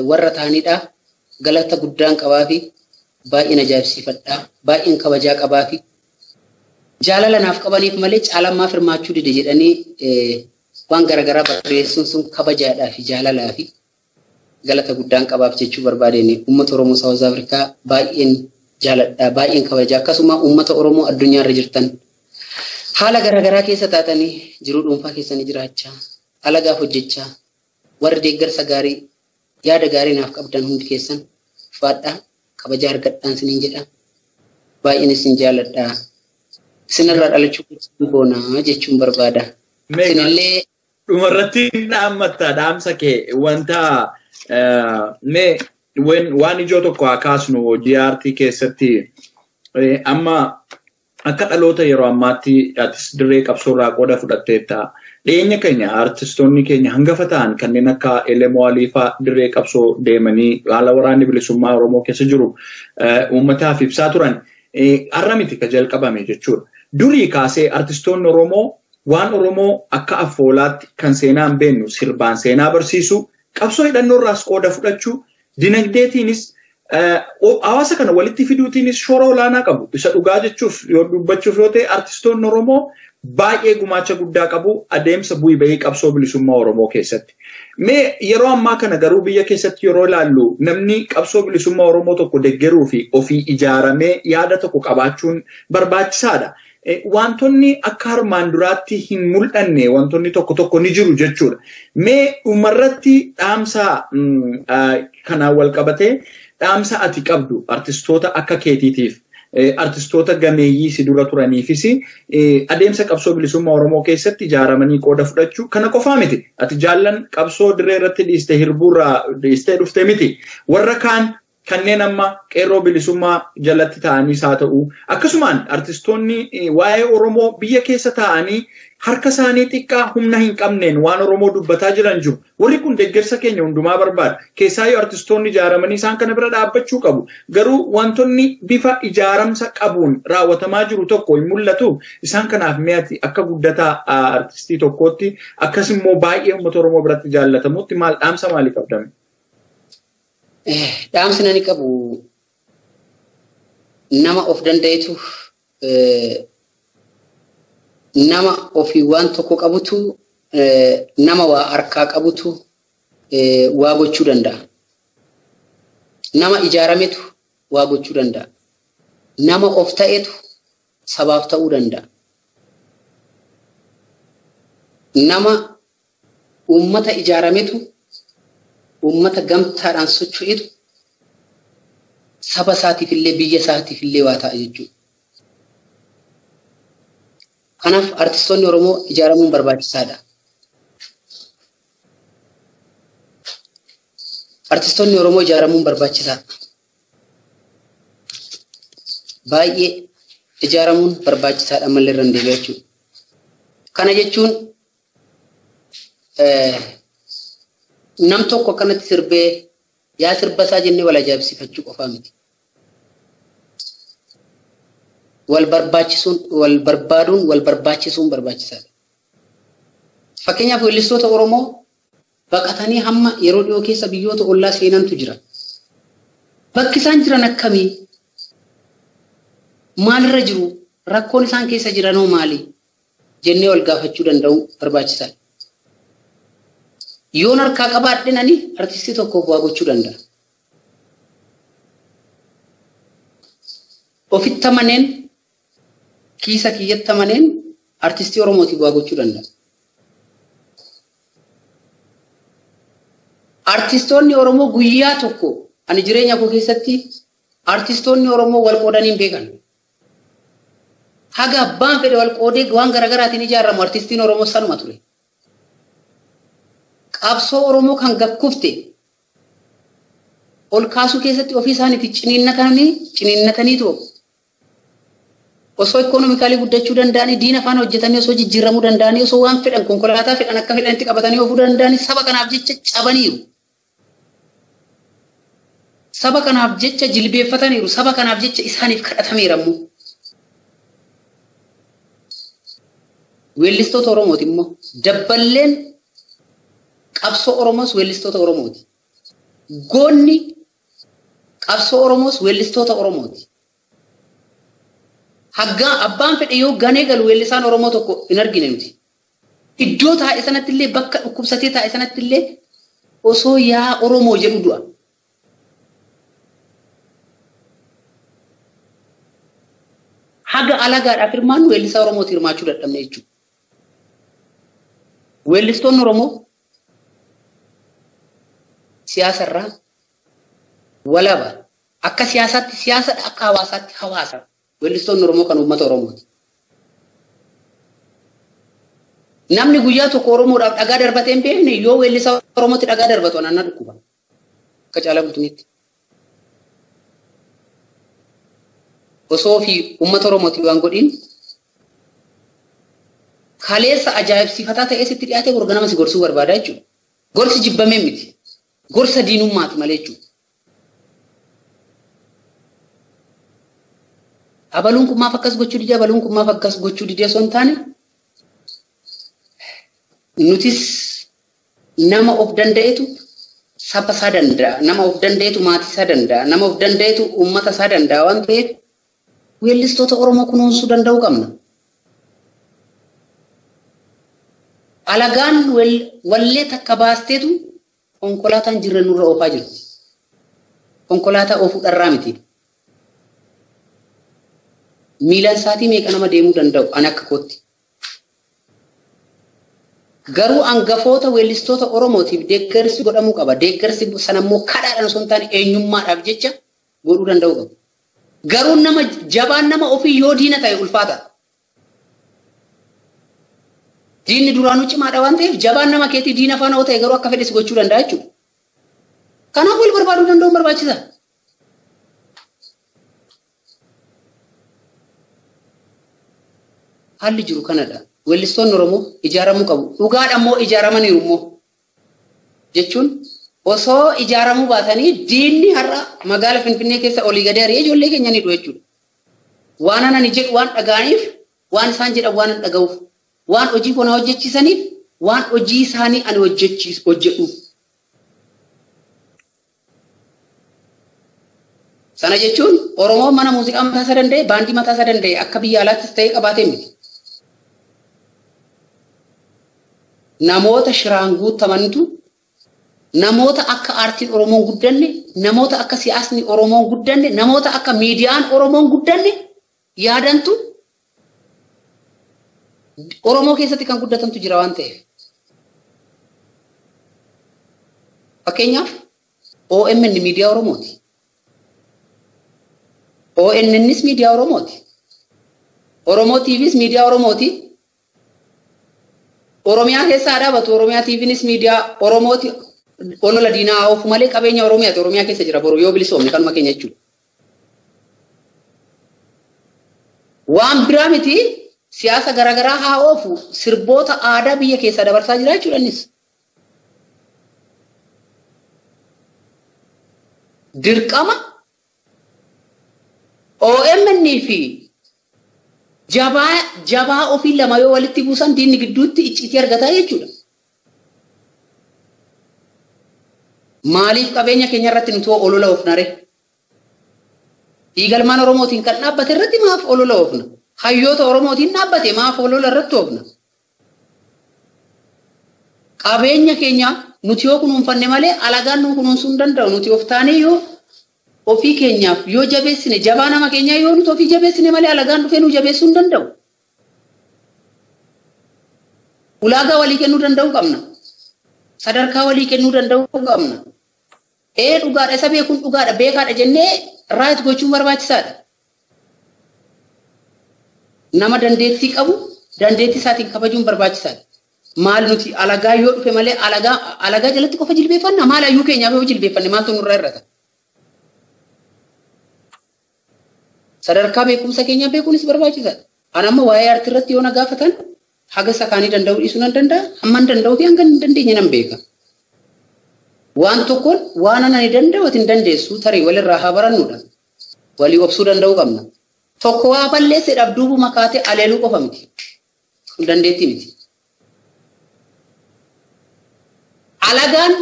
warra ta'anidha. Galata guddaan qabaa fi baay'een ajaa'ibsiifadha. Baay'een kabajaa qabaa fi jaalala naaf qabaniif malee caalammaaf hirmaachuu dide jedhanii waan garaagaraa barreessuun sun kabajaadhaa fi jaalalaa fi galata guddaan qabaaf jechuu barbaadeen uummata Oromoo Saawuz Afrikaa baay'een jaaladha. Baay'een kabajaa akkasuma uummata Oromoo addunyaarra jirtan haala garaagaraa keessa taatanii jiruu dhuunfaa keessanii jiraachaa alagaaf hojjechaa warri deeggarsa gaarii yaada gaarii naaf qabdan hundi keessan faadhaa kabajaa argadhaan isiniin jedha. Baay'een isin jaaladha. Isinirraa dhalachuu boonaa jechuun barbaada. Isinillee dhumarratti dhaammatta dhaamsa kee wanta waan ijoo tokko haa kaasnu hojii aartii keessatti amma akka dhaloota yeroo ammaatti atis dirree qabsoorraa qooda fudhatteetta. Dhiyeenya keenya aartistoonni keenya hangafa ta'an kanneen akka Elemoo Aliifaa dirree qabsoo deemanii haala waraanni bilisummaa Oromoo keessa jiru uummataaf ibsaa turan har'a miti ka jalqabame jechuudha. Durii kaasee aartistoonni Oromoo waan Oromoo akka affoolaatti kan seenaan beennu sirbaan seenaa barsiisu qabsoo hidhannoorraas qooda fudhachuu dinagdeetiinis hawaasa kana walitti fiduutiinis shoora olaanaa qabu. Isa dhugaa jechuuf yoo dubbachuuf yoo ta'e aartistoonni Oromoo baay'ee gumaacha guddaa qabu adeemsa bu'ii bahii qabsoo bilisummaa Oromoo keessatti. Mee yeroo ammaa kana garuu biyya keessatti yeroo ilaallu namni qabsoo bilisummaa Oromoo tokko deeggaruu fi ofii ijaaramee yaada tokko qabaachuun barbaachisaadha. Wantoonni akka armaan duraatti hin mul'anne wantoonni tokko ni jiru jechuudha. Mee dhumarratti dhaamsa kanaan wal qabatee dhaamsa ati qabdu artistoota akka keetiitiif artistoota gameeyyii si dura turaniifis adeemsa qabsoo bilisummaa Oromoo keessatti ijaaramanii qooda fudhachuu kana qofaa miti. Ati jaallan qabsoo dirree irratti dhiiste hirbuurraa dhiistee dhufte miti. Warra kaan kanneen amma qeerroo bilisummaa jalatti ta'anii haa ta'u akkasumaan artistoonni waa'ee Oromoo biyya keessa ta'anii harka isaanii xiqqaa humna hin qabneen waan Oromoo dubbataa jiran jiru. Warri kun deeggarsa keenya hundumaa barbaada. Keessaayyuu artistoonni ijaaramanii isaan kana bira dhaabbachuu qabu. Garuu wantoonni bifa ijaaramsa qabuun raawwatamaa jiru tokko hin mul'atu. Isaan kanaaf mi'aati akka guddataa artistii tokkootti akkasimmoo baay'ee uummata Oromoo biratti jaallatamutti maal dhaamsa maalii qabdame? Dhaamsi nani qabu nama of danda'etu nama ofii waan tokko qabutu nama waa harkaa qabutu waa gochuu danda'a. Nama ijaarametu waa gochuu danda'a. Nama of ta'etu sabaaf ta'uu danda'a. Nama uummata ijaarametu ummata gamtaadhaan socho'etu saba isaatiif illee biyya isaatiif illee waa ta'a jechuudha. Kanaaf artistoonni Oromoo ijaaramuun barbaachisaadha. Artistoonni Oromoo ijaaramuun barbaachisaadha. Baay'ee ijaaramuun barbaachisaadha ammallee irra hin deebi'u jechuudha. Kana jechuun nam tokko akkanatti sirbee yaa sirba isaa jennee wal ajaa'ibsiifachuu qofaa miti. Wal barbaaduun wal barbaachisuun barbaachisaadha. Fakkeenyaaf weellistoota Oromoo baqatanii hamma yeroo dhiyoo keessa biyyoota ollaa seenantu jira. Bakki isaan jiran akkamii? Maalirra jiru? Rakkoon isaan keessa jiranoo maali? Jennee wal gaafachuu danda'u barbaachisaadha. Yoon harkaa qabaadhinani artistii tokkoof waa gochuu danda'a. Ofitti amaneen kiisa kiyyatti amaneen artistii Oromootiif waa gochuu danda'a. Artistoonni Oromoo guyyaa tokko ani jireenya koo keessatti artistoonni Oromoo wal qoodanii hin beekan. Haga abbaan fedhe wal qoodee waan garaagaraatiin ijaaramu artistiin Oromoo sanuma ture. Qabsoo Oromoo kan gakkufte ol kaasuu keessatti ofii isaaniitti ciniinnataniitu osoo ikoonomikaalii guddachuu danda'anii diina afaan hojjetanii osoo jijjiiramuu danda'anii osoo waan fedhan konkolaataa fedhan akka fedhanitti qabatanii ofuu danda'anii saba kanaaf jecha cabaniiru. Saba kanaaf jecha jilbeeffataniiru. Saba kanaaf jecha isaaniif kadhatameeramu. Weellistoota Oromooti immoo dabballeen qabsoo Oromoos weellistoota Oromooti. Goonni qabsoo Oromoos weellistoota Oromooti. Haggaa abbaan fedhe yoo ganee galu weellisaan Oromoo tokko hin argine nuti. Iddoo taa'e sanatti illee bakka dhukkubsatee taa'e sanatti illee osoo yaa Oromoo jedhu du'a. Haga alagaadhaaf hirmaannu weellisaa Oromooti hirmaachuu dadhabne jechuudha. Weellistoonni Oromoo siyaasarraa walaba akka siyaasaatti siyaasadha akka hawaasaatti hawaasa. Weellistoonni Oromoo kan uummata Oromooti. Namni guyyaa tokko Oromoodhaaf dhagaa darbatee hin beekne yoo weellisaa Oromootti dhagaa darbatu anaan dhukkuba. Akka Caalaa Bultumeetti. Osoo fi uummata Oromooti waan godhin kaleessa ajaa'ibsiifataa ta'ee sitti dhiyaatee gorganama si gorsuu barbaada jechuudha. Gorsi jibbamee miti. Gorsa diinummaati malee jechuudha. Abaluun kun maaf akkas gochuu didee abaluun kun maaf akkas gochuu didee osoo hin taane nutis nama of danda'etu saba isaa danda'a. Nama of danda'etu maatii isaa danda'a. Nama of danda'etu uummata isaa danda'a waan ta'eef weellistoota Oromoo kunuunsuu danda'uu qabna. Alagaan wallee takka baasteetu konkolaataan jirre nurra oofaa jirti. Konkolaataa oofuu dharraa miti. Miilaan isaatii meeqa nama deemuu danda'u ani akka kootti. Garuu hangafoota weellistoota Oromootiif deeggarsi godhamuu qaba. Deeggarsi sanammoo kadhaadhaan osoo hin taane eenyummaadhaaf jecha godhuu danda'uu qabu. Garuu nama jabaan nama ofii yoo diina ta'e ulfaata. Diinni duraanuu cimaadha waan ta'eef jabaan nama keetii diina faana yoo ta'e garuu akka fedhes gochuu danda'a jechuudha. Kanaaf wal barbaaduu danda'uun barbaachisa. Haalli jiru kanadha. Weellistoonni Oromoo ijaaramuu qabu. Dhugaadha immoo ijaaramaniiru immoo jechuun osoo ijaaramuu baatanii diinni har'a magaala Finfinnee keessa olii gadi ari'ee ijoollee keenya ni dhufu jechuudha. Waan ani jedhu waan dhaga'aniif, waan isaan jedhan waan dhaga'uuf, waan hojii kana hojjechiisaniif, waan hojii isaanii ani hojjedhu. Sana jechuun Oromoon mana muuziqaa mataa isaa danda'e, baandii mataa isaa danda'e akka biyya alaattis ta'ee qabaatee miti. Namoota shiraan guutamantu namoota akka aartiin Oromoon guddanne, namoota akka siyaasni Oromoon guddanne, namoota akka miidiyaan Oromoon guddanne yaadantu Oromoo keessatti kan guddatantu jira waan ta'eef. Fakkeenyaaf OMN miidiyaa Oromooti. ONNs miidiyaa Oromooti. Oromoo TVs miidiyaa Oromooti. Oromiyaa keessa dhaabatu Oromiyaa TVnis miidiyaa Oromooti. Olola diinaa of malee qabeenya Oromiyaati. Oromiyaa keessa jira boru yoo bilisoomne kalma keenya jechuudha. Waan biraa miti siyaasa garaagaraa haa oofu sirboota aadaa biyya keessa dabarsaa jira jechuudhanis. Dirqama OMN fi jabaa ofii lama yoo walitti buusan diinni gidduutti icciitii argataa jechuudha. Maaliif qabeenya keenya irratti nuti olola oofnare? Dhiigalmaan Oromootiin kan dhaabbate irratti maaf olola oofna? Hayyoota Oromootiin dhaabbate maaf olola irratti oofna? Qabeenya keenya nuti yoo kunuunfanne malee alagaan nu kunuunsuu hin danda'u. Nuti of taanee yoo ofii keenyaaf yoo jabeessine jabaa nama keenyaa yoo nuti ofii jabeessine malee alagaan dhufee nu jabeessuu hin danda'u. Ulaagaa walii kennuu danda'uu qabna. Sadarkaa walii kennuu danda'uu qabna. Dhugaadha isa beekuun dhugaadha beekaadha jennee raayit gochuun barbaachisaadha. Nama dandeettii qabu dandeettii isaatiin kabajuun barbaachisaadha. Maal nuti alagaa yoo dhufe malee alagaa jalatti qofa jilbeeffanna maal hayyuu keenyaaf yoo jilbeeffanne maaltu nurraa irrata? Sadarkaa beekumsa keenyaa beekuunis barbaachisaadha. Ani amma waa'ee aartii irratti yoo na gaafatan haga sakaanii danda'uu dhiisuu nan danda'a. Hamman danda'uu fi hanga hin dandeenye nan beeka. Waan tokkoon waan ani danda'u ati hin dandeessu tarii walirraa haa barannudha. Walii obsuu danda'uu qabna. Tokko waa balleessee dhabduubu makaatee aleeluu qofa miti. Dandeettii miti. Alagaan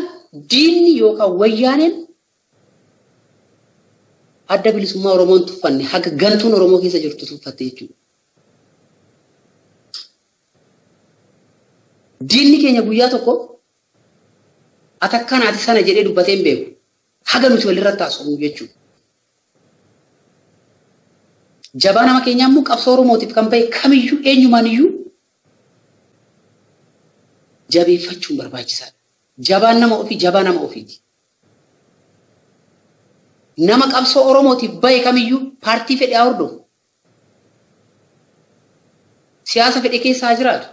diinni yookaan wayyaaneen adda bilisummaa Oromoon tuffanne haga gantuun Oromoo keessa jirtu tuffatte jechuudha. Diinni keenya guyyaa tokko atakkanaati sana jedhee dubbatee hin beeku. Haga nuti walirratti haasofnu jechuudha. Jabaa nama keenyaa immoo qabsoo Oromootiif kan bahe kamiyyuu eenyumaaniyyuu jabeeffachuun barbaachisaadha. Jabaan nama ofii jabaa nama ofiiti. Nama qabsoo Oromootiif bahe kamiyyuu paartii fedhe haa hordofu. Siyaasa fedhe keessa haa jiraatu.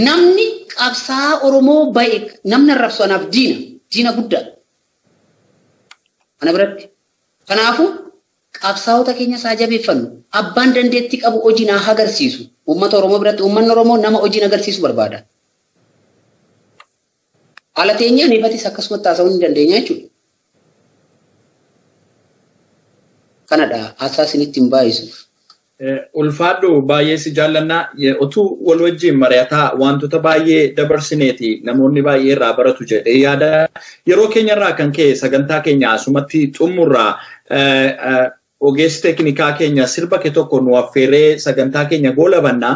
Namni qabsaa Oromoo bahe namni arrabsu anaaf diina guddaa. Ana biratti. Kanaafuu qabsaa'ota keenya isaa jabeeffannu abbaan dandeettii qabu hojii naa agarsiisu. Uummata Oromoo biratti uummanni Oromoo nama hojii agarsiisu barbaada. Haala teenyaan ifatis akkasumatti haasa'uu ni dandeenya jechuudha. Kanadha haasaa isinitti hin baay'isu. Ulfaadhu baay'ee si jaallannaa utuu wal wajjin mari'ataa wantoota baay'ee dabarsineeti namoonni baay'ee irraa baratu jedhee yaada yeroo keenyarraa kan ka'e sagantaa keenya asumatti xumurraa ogeessi teeknikaa keenya sirba kee tokko nu affeeree sagantaa keenya goolabannaa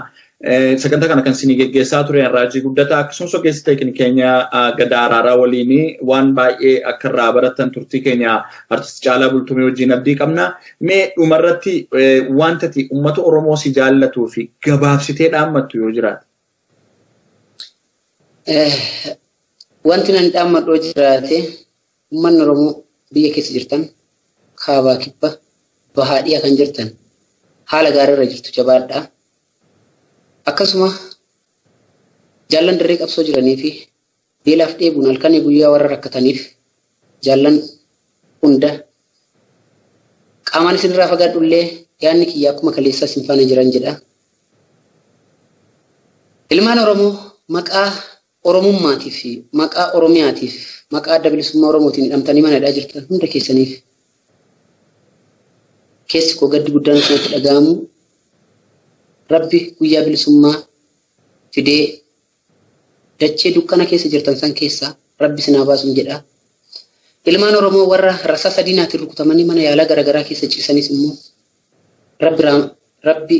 sagantaa kana kan isin geggeessaa ture Raajii Guddataa akkasumas ogeessi teeknikaa keenya Gadaa Araaraa waliin waan baay'ee akka irraa baratan turtii keenya artisti Caalaa Bultumee wajjin abdii qabna. Mee dhumarratti wanta ati uummata Oromoo si jaallatuu fi gabaabsitee dhaammattu yoo jiraate. Wanti nan dhaammadhu jiraate uummanni Oromoo biyya keessa jirtan kaabaa kibba bahaadhiyaa kan jirtan haala gaariirra jirtu jabaadhaa. Akkasuma jaallan dirree qabsoo jiranii fi beelaaf dheebuun halkanii guyyaa warra rakkataniif jaallan hunda qaamaan isinirraa fagaadhullee yaadni kiyya akkuma kaleessaa isin faana jiran jedha. Ilmaan Oromoo maqaa Oromummaatiif fi maqaa Oromiyaatiif maqaa adda bilisummaa Oromootiin hidhamtanii manadhaa jirtan hunda keessaniif keessi koo gaddi guddaan isinatti dhaga'amu. Rabbi guyyaa bilisummaa fidee dachee dukkana keessa jirtan san keessaa Rabbi sinaa baasuun jedha. Ilmaan Oromoo warra rasaasa diinaatiin rukutamanii mana yaalaa garaagaraa keessa ciisanis immoo Rabbi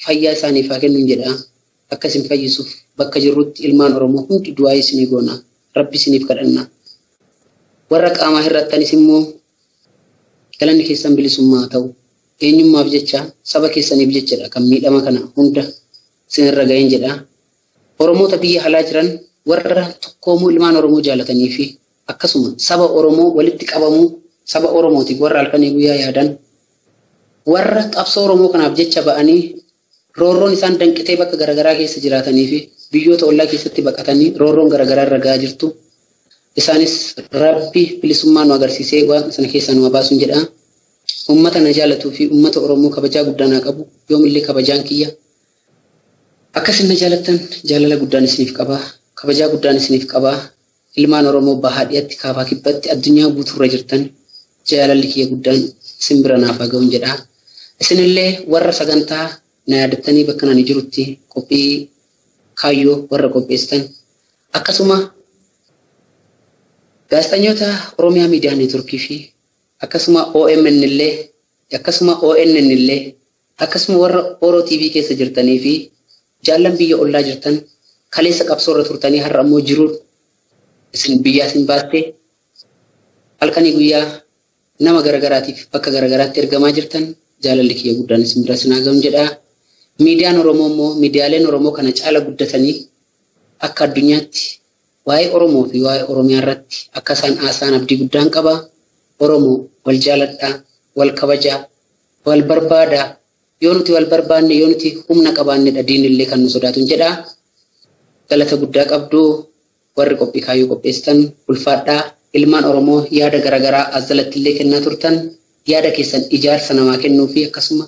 fayyaa isaaniif haa kennuun jedha. Akka isin fayyisuuf bakka jirrutti ilmaan Oromoo hundi du'aa isinii goona. Rabbi isiniif kadhanna. Warra qaamaa hir'attanis immoo galanni keessan bilisummaa ta'u. Eenyummaaf jecha saba keessaniif jechadha kan miidhama kana hunda isinirra ga'een jedha. Oromoota biyya alaa jiran warra tokkoomuu ilmaan Oromoo jaalatanii fi akkasuma saba Oromoo walitti qabamuu saba Oromootiif warra halkanii guyyaa yaadan warra qabsoo Oromoo kanaaf jecha ba'anii roorroon isaan danqitee bakka garaagaraa keessa jiraatanii fi biyyoota ollaa keessatti baqatanii roorroon garaagaraa irra ga'aa jirtu. Isaanis Rabbi bilisummaa nu agarsiisee waan sana keessaa nu baasuun jedha. Ummata na jaalatuu fi ummata Oromoo kabajaa guddaa naa qabu yoomillee kabajaan kiyya. Akkasin na jaalattan jaalala guddaan isiniif qaba. Kabajaa guddaan isiniif qaba. Ilmaan Oromoo bahaadhiyaatti kaabaa kibbatti addunyaa guutuurra jirtan jaalalli kiyya guddaan isin bira naaf haa ga'uun jedha. Isinillee warra sagantaa na yaadattanii bakka nani jirutti qophii kaayyoo warra qopheessitan akkasuma gaazexeessitoota Oromiyaa Miidiyaa Neetworkii fi akkasuma OMN illee akkasuma ONN illee akkasuma warra Oro TV keessa jirtanii fi jaallan biyya ollaa jirtan kaleessa qabsoo irra turtanii har'a ammoo jiru isin biyyaa isin baaste halkanii guyyaa nama garagaraatiif bakka garagaraatti ergamaa jirtan jaalalli kiyya guddaan isin bira sinaa ga'uun jedha. Miidiyaan Oromoo immoo miidiyaaleen Oromoo kana caala guddatanii akka addunyaatti waa'ee Oromoo fi waa'ee Oromiyaa irratti akka isaan haasa'an abdii guddaan qaba. Oromoo wal jaaladhaa, wal kabajaa, wal barbaadaa. Yoo nuti wal barbaanne yoo nuti humna qabaannedha diinillee kan nu sodaatun jedha. Galata guddaa qabdu warri qophii kaayyoo qopheessitan ulfaadhaa. Ilmaan Oromoo yaada garaagaraa as jalatti illee kennaa turtan yaada keessan ijaarsa namaa kennuu fi akkasuma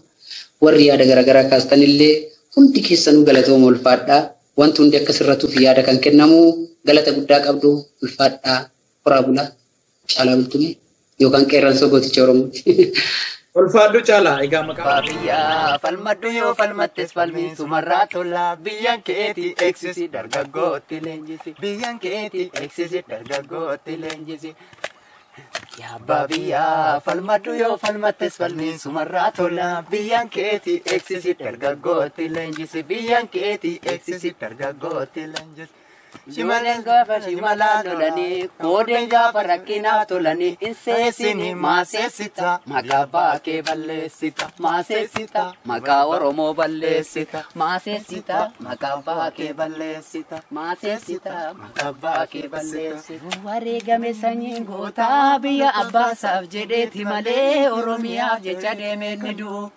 warri yaada garaagaraa kaastan illee hundi keessanuu galatooma ulfaadhaa. Wanti hundi akka sirratuu fi yaada kan kennamu galata guddaa qabdu ulfaadhaa. Horaa bulaa Caalaa Bultumee yookaan qeerransoo gooticha Oromooti. Ulfaadhu Caalaa egaa maqaa biyyaa falmadhu yoo falmattes falmiin sumarraa tola biyyan keetii eegsisi dargaggootti leenjisi biyyan keetii eegsisi dargaggootti leenjisi. Yaabba biyyaa falmadhu yoo falmattes falmiin sumarraa tola biyyan keetii eegsisi dargaggootti leenjisi biyyan keetii eegsisi dargaggootti leenjisi. Shimaleen gaafa shimalaa lolanii koodeen gaafa rakkinaa tolanii inseesini maaseessita maqaa baakee balleessita maaseessita maqaa Oromoo balleessita maaseessita maqaa baakee balleessita maaseessita maqaa baakee balleessita. Wareegame sanyiin gootaa biyya abbaasaaf jedheeti malee Oromiyaaf jecha deemee ni du'u.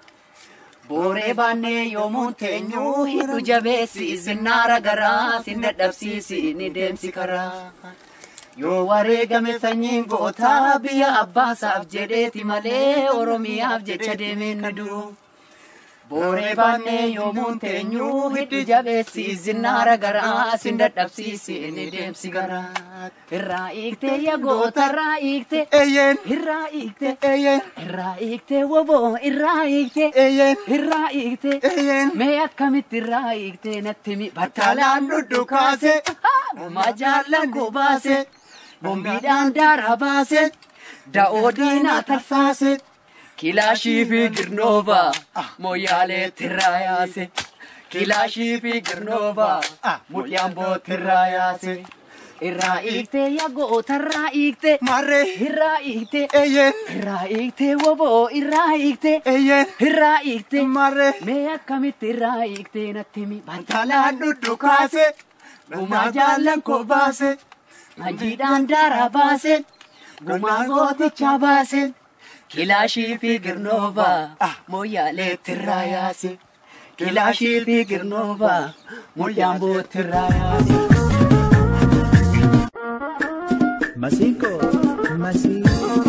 Booree baannee yoomuun teenyuu hidhu jabeessi sinnaara garaa sin dadhabsiisi ni deemsi karaa. Yoo wareegame sanyiin gootaa biyya abbaasaaf jedheeti malee Oromiyaaf jecha deemee ni du'u. Booree baannee yoomuun teenyuu hidhu jabeessi sinnaara garaa sin dadhabsiisi ni deemsi karaa. Irraa hiikte yaa goota irraa hiikte irraa hiikte irraa hiikte woboo irraa hiikte irraa hiikte mee akkamitti irraa hiikte natti mi battaalaan dhudhu kaase homaa jaallan koo baase bombiidhaan daara baase da'oo diinaa tarsaase kilaashii fi girnoovaa mooyaaleetti irraa yaase kilaashii fi girnoovaa mul'iyaan bootti irraa yaase. Irraa hiikte yaa goota irraa hiikte marree irraa hiikte irraa hiikte woboo irraa hiikte irraa hiikte marree mee akkamitti irraa hiikte natti mi battaalaan dhudhu kaase gumaa jaallan koo baase hojiidhaan daara baase gumaa gooticha baase Kilaashii fi girnoova mooyaalee tirraa yaase. Kilaashii fi girnoova mooyaamboo tirraa yaase. Masico, Masico.